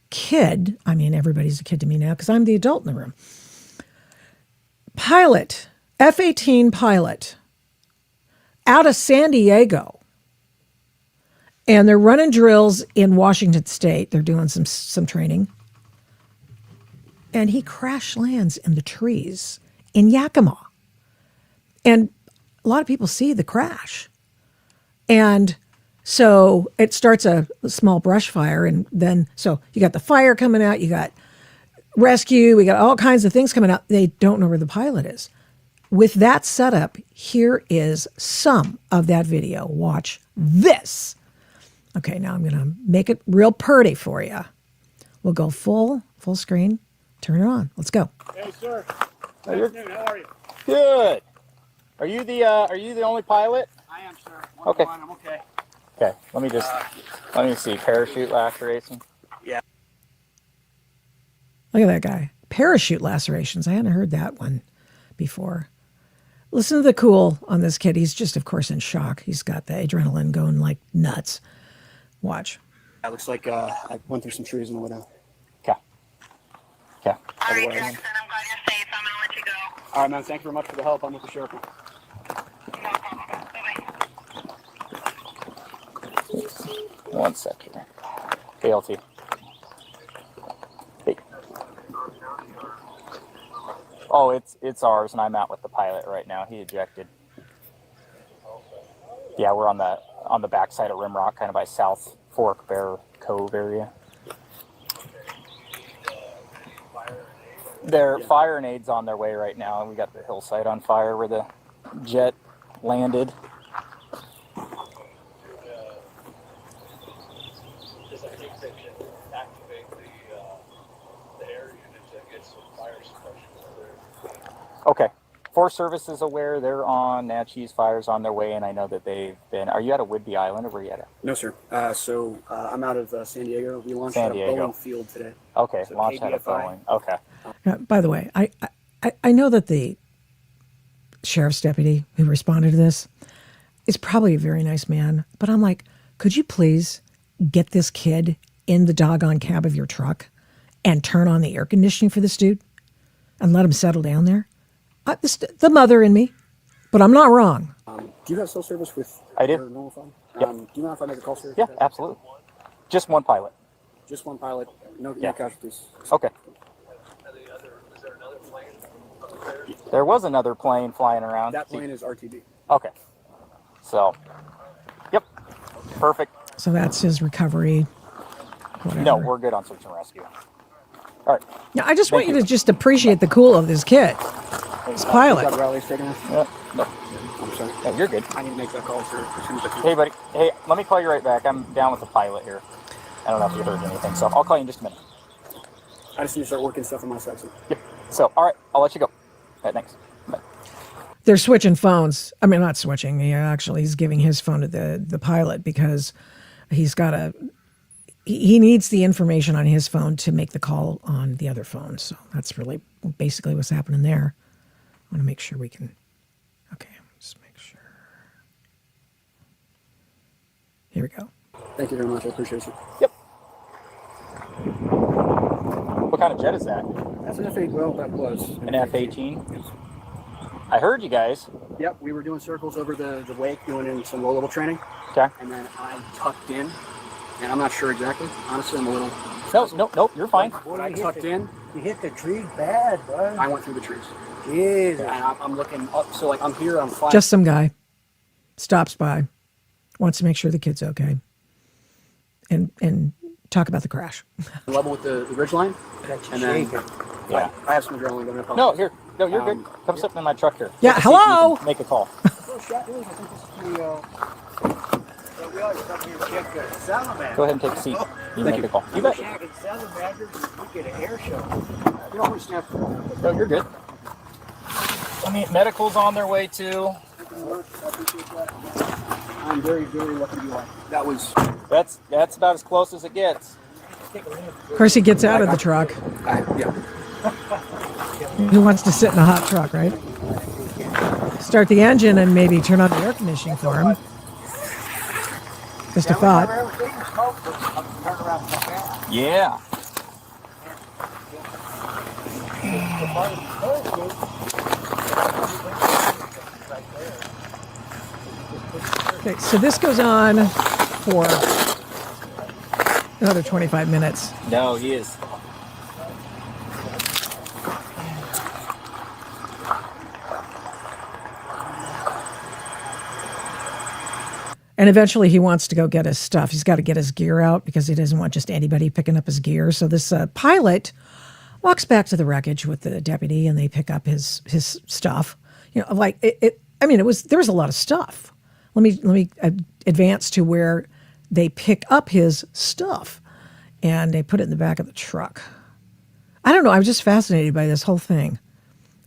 kid. I mean, everybody's a kid to me now because I'm the adult in the room. Pilot, F-18 pilot, out of San Diego. And they're running drills in Washington State. They're doing some training. And he crash lands in the trees in Yakima. And a lot of people see the crash. And so it starts a small brush fire. And then, so you got the fire coming out. You got rescue. We got all kinds of things coming out. They don't know where the pilot is. With that setup, here is some of that video. Watch this. Okay, now I'm going to make it real pretty for you. We'll go full screen. Turn it on. Let's go. Hey, sir. Hey, Good afternoon. How are you? good. Are you the only pilot? I am, sir. Okay. I'm okay. Okay. Let me see. Parachute laceration. Look at that guy. Parachute lacerations. I hadn't heard that one before. Listen to the cool on this kid. He's just, of course, in shock. He's got the adrenaline going like nuts. Watch. It looks like I went through some trees and went out. Okay. Okay. All right, Jackson, I'm glad you're safe. I'm going to let you go. All right, man. Thank you very much for the help. I'm with the sheriff. No problem. Bye-bye. 1 second. KLT. Hey. Oh, it's ours, and I'm out with the pilot right now. He ejected. Yeah, we're on the backside of Rimrock, kind of by South Fork Bear Cove area. Their fire and aid's on their way right now. We got the hillside on fire where the jet landed. Okay. Forest Service is aware. They're on Natchez. Fire's on their way, and I know that they've been. Are you at a Whidbey Island, or where are you at? No, sir. I'm out of San Diego. We launched San out of Diego. Boeing Field today. Okay, So launch out of KBFI. Boeing. Okay. By the way, I know that the sheriff's deputy who responded to this is probably a very nice man, but I'm like, could you please get this kid in the doggone cab of your truck and turn on the air conditioning for this dude and let him settle down there? The mother in me, but I'm not wrong. Do you have cell service with I do. your normal phone? Yep. Do you mind if I make a call, sir? Yeah, absolutely. Just one pilot. Just one pilot. No Yeah. casualties. Okay. There was another plane flying around. That plane is RTB. Okay. So, yep. Perfect. So that's his recovery. Whatever. No, we're good on search and rescue. All right. Now, I just want Thank you you. to just appreciate the cool of this kid, this pilot. Got rallies taken off? Yeah, no, I'm sorry. no, you're good. I need to make that call, sir, as soon as I can. Hey, buddy. Hey, let me call you right back. I'm down with the pilot here. I don't know if you heard anything, so I'll call you in just a minute. I just need to start working stuff on my side, sir. Yep. So, all right, I'll let you go. All right, thanks. Bye. They're switching phones. I mean, not switching. He's giving his phone to the pilot because he needs the information on his phone to make the call on the other phone. So that's really basically what's happening there. I want to make sure we can. Okay, just make sure. Here we go. Thank you very much. I appreciate you. Yep. What kind of jet is that? That's an F8. Well, that was An F-18? I heard you guys. Yep, we were doing circles over the lake, doing in some low-level training, Okay. and then I tucked in, and I'm not sure exactly. Honestly, I'm a little. No, you're fine. But I tucked in. You hit the trees bad, bud. I went through the trees. Jesus. And I'm looking up, so like I'm here, I'm flying. Just some guy. stops by, wants to make sure the kid's okay, and talk about the crash. Level with the ridge line. And then Yeah. I have some adrenaline going up. No, here. No, you're good. Come sit in my truck here. Yeah, Take a seat and you hello? can make a call. We always come here and check the salamander. Go ahead and take a seat. You can make a call. You bet. Checking salamanders, we get an air show. You know, we snap. No, you're good. I mean, medical's on their way too. I'm very, very lucky to be alive. That was. That's about as close as it gets. Of course, he gets out of the truck. Yeah. He wants to sit in a hot truck, right? Start the engine and maybe turn on the air conditioning for him. Just a thought. Yeah. Okay, so this goes on for another 25 minutes. No, he is. And eventually he wants to go get his stuff. He's got to get his gear out because he doesn't want just anybody picking up his gear. So this pilot walks back to the wreckage with the deputy, and they pick up his stuff. You know, like there was a lot of stuff. Let me advance to where they pick up his stuff, and they put it in the back of the truck. I don't know. I was just fascinated by this whole thing,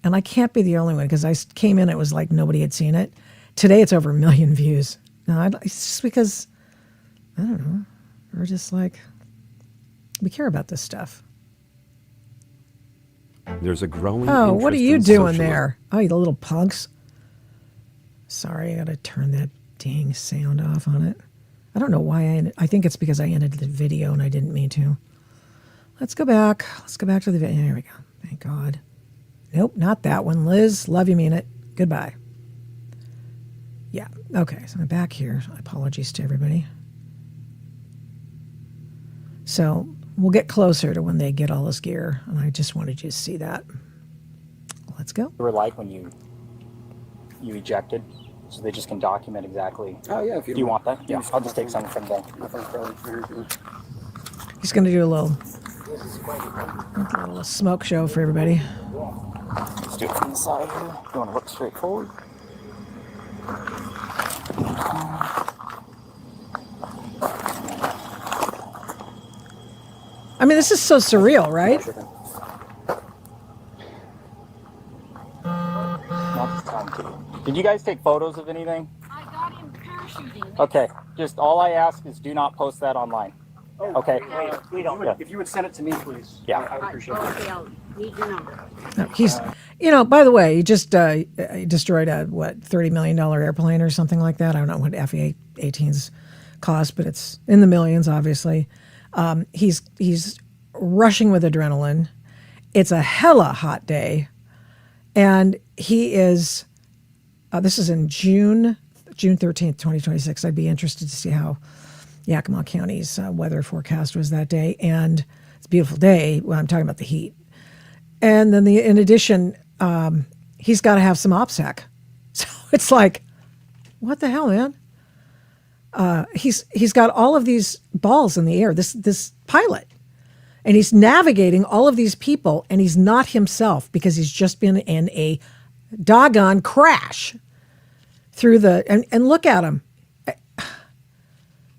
and I can't be the only one because I came in. It was like nobody had seen it. Today it's over 1 million views. No, it's just because, I don't know, we're just like, we care about this stuff. There's a growing Oh, what are interest you in doing social- there? Oh, you little punks. Sorry, I got to turn that dang sound off on it. I don't know why I think it's because I ended the video and I didn't mean to. Let's go back. Let's go back to the video. There we go. Thank God. Nope, not that one. Liz, love you, mean it. Goodbye. Yeah, okay, so I'm back here. Apologies to everybody. So we'll get closer to when they get all this gear, and I just wanted you to see that. Let's go. You were like when you ejected, so they just can document exactly. Oh yeah. If Do you want that? Yeah, I'll just take some from there. He's going to do a little smoke show for everybody. Let's do it from the side here. You want to look straight forward? I mean, this is so surreal, right? Not this time, too. Did you guys take photos of anything? I got him parachuting. Okay, just all I ask is do not post that online. Okay. We don't. If you would send it to me, please. Yeah. I would appreciate it. Okay, I'll need your number. No, he's, by the way, he just destroyed a, $30 million airplane or something like that. I don't know what F-18s cost, but it's in the millions, obviously. He's rushing with adrenaline. It's a hella hot day. And he is, this is in June 13th, 2026. I'd be interested to see how Yakima County's weather forecast was that day. And it's a beautiful day. Well, I'm talking about the heat. And then in addition, he's got to have some OPSEC. So it's like, what the hell, man? He's got all of these balls in the air, this pilot. And he's navigating all of these people, and he's not himself because he's just been in a doggone crash through and look at him.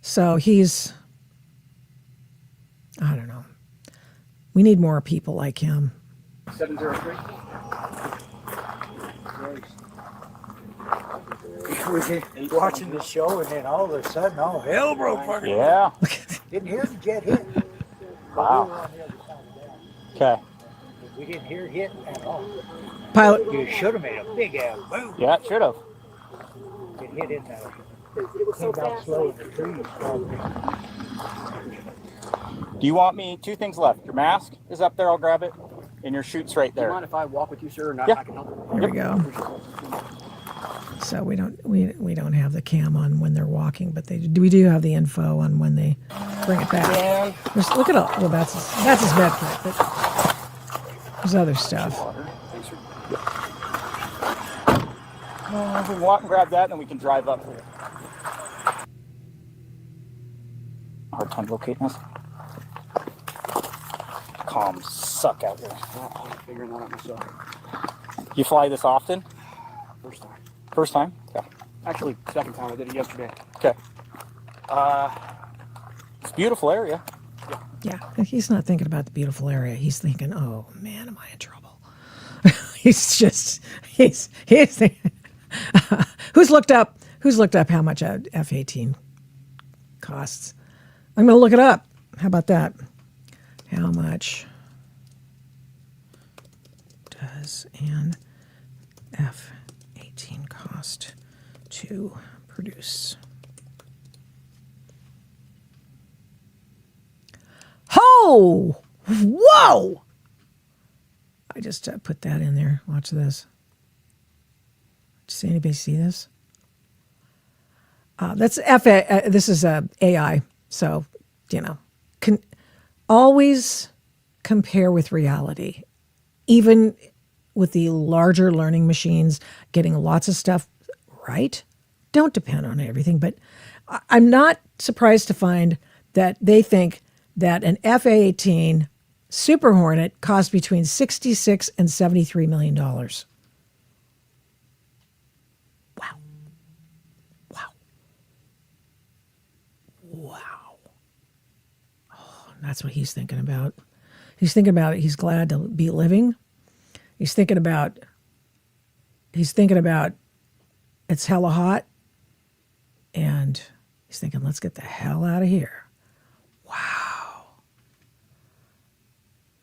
So he's, I don't know. We need more people like him. 703. We were watching the show, and then all of a sudden, all hell broke loose. Yeah. Didn't hear the jet hit. Wow. We were on the other side of that. Okay. We didn't hear it hit at all. Pilot, You should have made a big ass boom. Yeah, it should have. It hit in the, came out slow in the trees. Do you want me, 2 things left. Your mask is up there, I'll grab it. And your chute's right Do you there. mind if I walk with you, sir? And Yeah. I can help. here we go. So we don't have the cam on when they're walking, but we do have the info on when they bring it back. And Look at all. Well, that's his med kit, but there's other stuff. Thanks, sir. We can walk and grab that, and then we can drive up here. Hard time locating us. Comms suck out here. I'm figuring that out myself. You fly this often? First time. First time? Yeah. Actually, second time. I did it yesterday. Okay. It's a beautiful area. Yeah, he's not thinking about the beautiful area. He's thinking, oh man, am I in trouble? he's thinking, who's looked up how much a F-18 costs? I'm going to look it up. How about that? How much does an F-18 cost to produce? Oh, whoa! I just put that in there. Watch this. Does anybody see this? That's this is AI. So, always compare with reality. Even with the larger learning machines getting lots of stuff right, don't depend on everything. But I'm not surprised to find that they think that an F-18 Super Hornet costs between $66 and $73 million. Wow. Wow. Wow. Oh, that's what he's thinking about. He's thinking about it. He's glad to be living. He's thinking about it's hella hot. And he's thinking, let's get the hell out of here. Wow.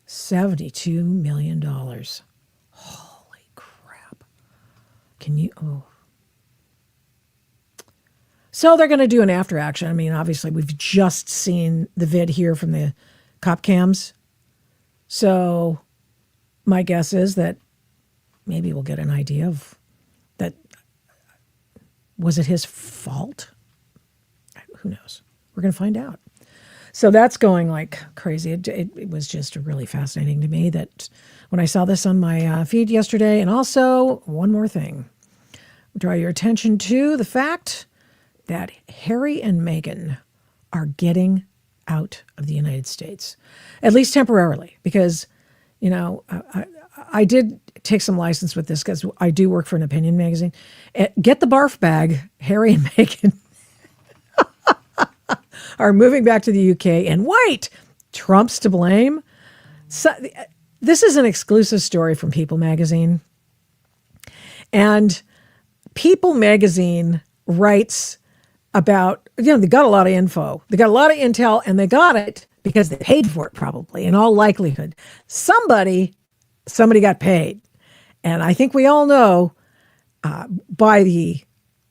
$72 million. Holy crap. Can you, oh. So they're going to do an after action. I mean, obviously, we've just seen the vid here from the cop cams. So my guess is that maybe we'll get an idea of that. Was it his fault? Who knows? We're going to find out. So that's going like crazy. It was just really fascinating to me that when I saw this on my feed yesterday. And also, one more thing. Draw your attention to the fact that Harry and Meghan are getting out of the United States, at least temporarily, because, I did take some license with this because I do work for an opinion magazine. Get the barf bag. Harry and Meghan are moving back to the UK, and wait, Trump's to blame. So, this is an exclusive story from People magazine. And People magazine writes about, they got a lot of info. They got a lot of intel, and they got it because they paid for it probably, in all likelihood. Somebody got paid. And I think we all know by the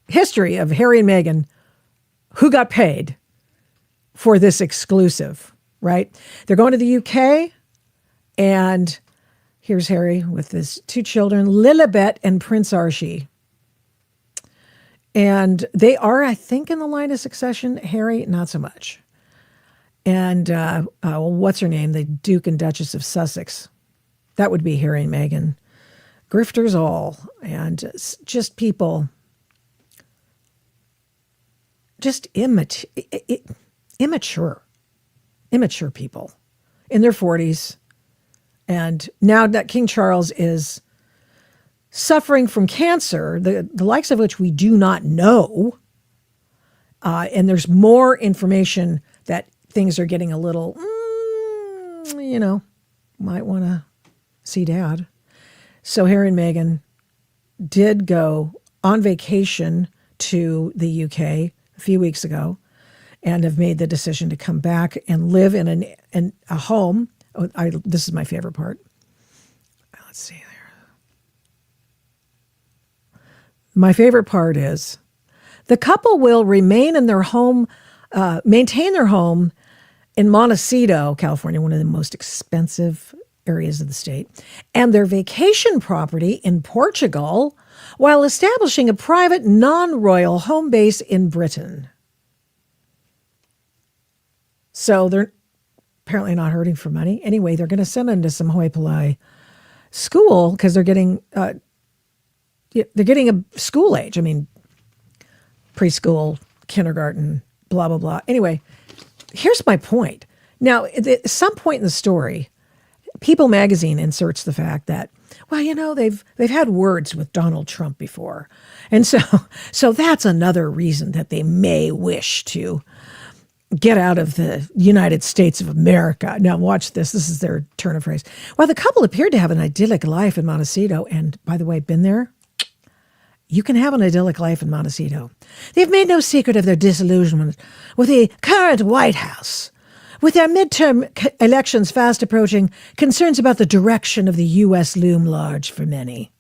history of Harry and Meghan who got paid for this exclusive, right? They're going to the UK, and here's Harry with his two children, Lilibet and Prince Archie. And they are, I think, in the line of succession. Harry, not so much. And what's her name? The Duke and Duchess of Sussex. That would be Harry and Meghan. Grifters all. And just people, just immature people in their 40s. And now that King Charles is suffering from cancer, the likes of which we do not know, and there's more information that things are getting a little, might want to see Dad. So Harry and Meghan did go on vacation to the UK a few weeks ago and have made the decision to come back and live in a home. This is my favorite part. Let's see there. My favorite part is the couple will remain in their home, maintain their home in Montecito, California, one of the most expensive areas of the state, and their vacation property in Portugal, while establishing a private non-royal home base in Britain. So they're apparently not hurting for money. Anyway, they're going to send them to some hoi polloi school because they're getting they're getting a school age. I mean, preschool, kindergarten, blah, blah, blah. Anyway, here's my point. Now, at some point in the story, People magazine inserts the fact that, well, they've had words with Donald Trump before. And so that's another reason that they may wish to get out of the United States of America. Now, watch this. This is their turn of phrase. While the couple appeared to have an idyllic life in Montecito, and by the way, been there? You can have an idyllic life in Montecito. They've made no secret of their disillusionment with the current White House. With their midterm elections fast approaching, concerns about the direction of the U.S. loom large for many.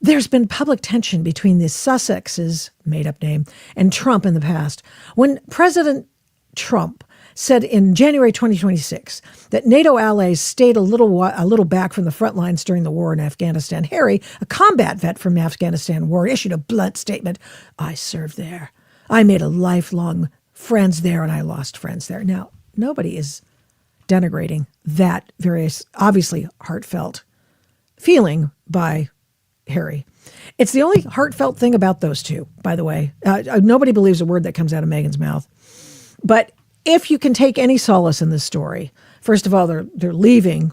There's been public tension between the Sussexes, made-up name, and Trump in the past. When President Trump said in January 2026 that NATO allies stayed a little back from the front lines during the war in Afghanistan, Harry, a combat vet from the Afghanistan war, issued a blunt statement. I served there. I made a lifelong friends there, and I lost friends there. Now, nobody is denigrating that very obviously heartfelt feeling by Harry. It's the only heartfelt thing about those two, by the way. Nobody believes a word that comes out of Meghan's mouth. But if you can take any solace in this story, first of all, they're leaving.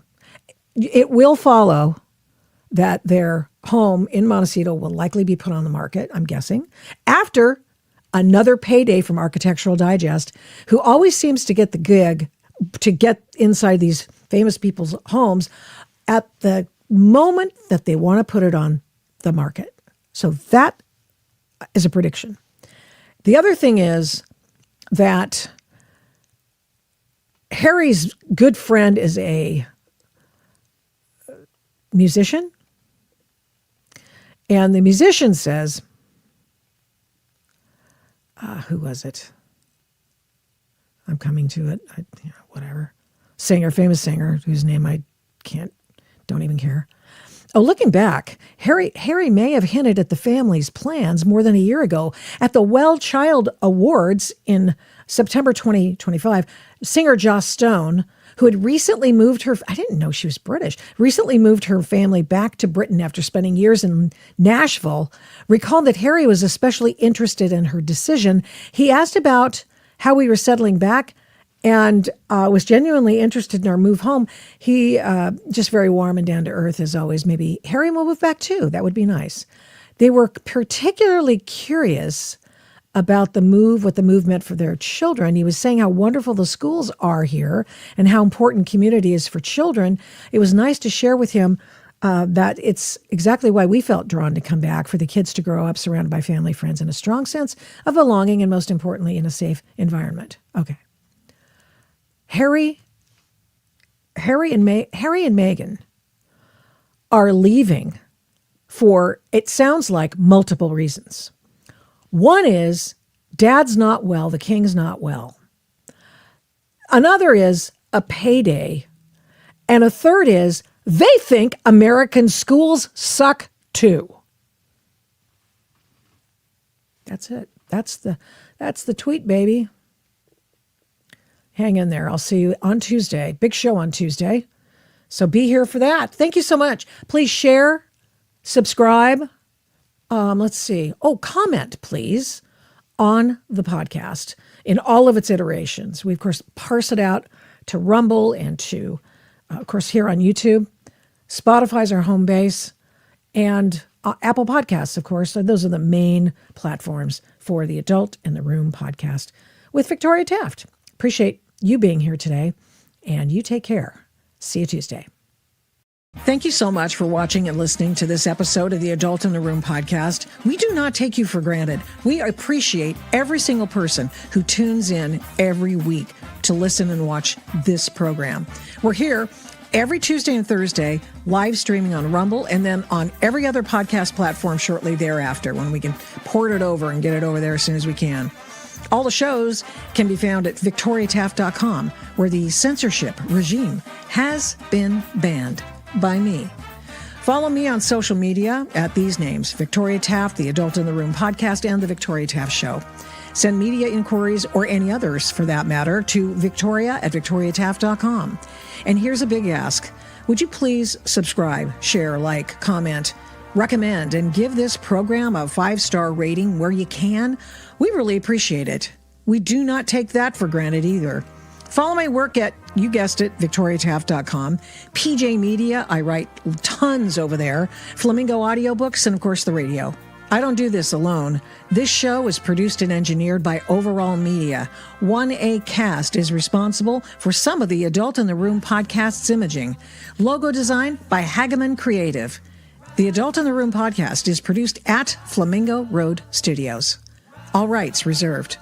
It will follow that their home in Montecito will likely be put on the market, I'm guessing, after another payday from Architectural Digest, who always seems to get the gig to get inside these famous people's homes at the moment that they want to put it on the market. So that is a prediction. The other thing is that Harry's good friend is a musician, and the musician says, who was it? I'm coming to it. Whatever. Famous singer, whose name I don't even care. Oh, looking back, Harry may have hinted at the family's plans more than a year ago. At the Well Child Awards in September 2025, singer Joss Stone, who had recently moved I didn't know she was British, recently moved her family back to Britain after spending years in Nashville, recalled that Harry was especially interested in her decision. He asked about how we were settling back and was genuinely interested in our move home. He just very warm and down to earth as always. Maybe Harry will move back too. That would be nice. They were particularly curious about what the move meant for their children. He was saying how wonderful the schools are here and how important community is for children. It was nice to share with him that it's exactly why we felt drawn to come back, for the kids to grow up surrounded by family, friends, and a strong sense of belonging, and most importantly, in a safe environment. Okay. Harry and Meghan are leaving for, it sounds like, multiple reasons. One is Dad's not well, the King's not well. Another is a payday. And a third is they think American schools suck too. That's it. That's the tweet, baby. Hang in there. I'll see you on Tuesday. Big show on Tuesday. So be here for that. Thank you so much. Please share, subscribe. Let's see. Oh, comment, please, on the podcast in all of its iterations. We, of course, parse it out to Rumble and to, of course, here on YouTube. Spotify's our home base. And Apple Podcasts, of course. So those are the main platforms for the Adult in the Room podcast with Victoria Taft. Appreciate you being here today. And you take care. See you Tuesday. Thank you so much for watching and listening to this episode of the Adult in the Room podcast. We do not take you for granted. We appreciate every single person who tunes in every week to listen and watch this program. We're here every Tuesday and Thursday, live streaming on Rumble, and then on every other podcast platform shortly thereafter, when we can port it over and get it over there as soon as we can. All the shows can be found at victoriataft.com, where the censorship regime has been banned by me. Follow me on social media at these names: Victoria Taft, the Adult in the Room podcast, and the Victoria Taft Show. Send media inquiries, or any others for that matter, to victoria@victoriataft.com. And here's a big ask. Would you please subscribe, share, like, comment, recommend, and give this program a 5-star rating where you can? We really appreciate it. We do not take that for granted either. Follow my work at, you guessed it, victoriataft.com. PJ Media, I write tons over there. Flamingo Audiobooks, and of course the radio. I don't do this alone. This show is produced and engineered by Overall Media. 1A Cast is responsible for some of the Adult in the Room podcast's imaging. Logo design by Hageman Creative. The Adult in the Room podcast is produced at Flamingo Road Studios. All rights reserved.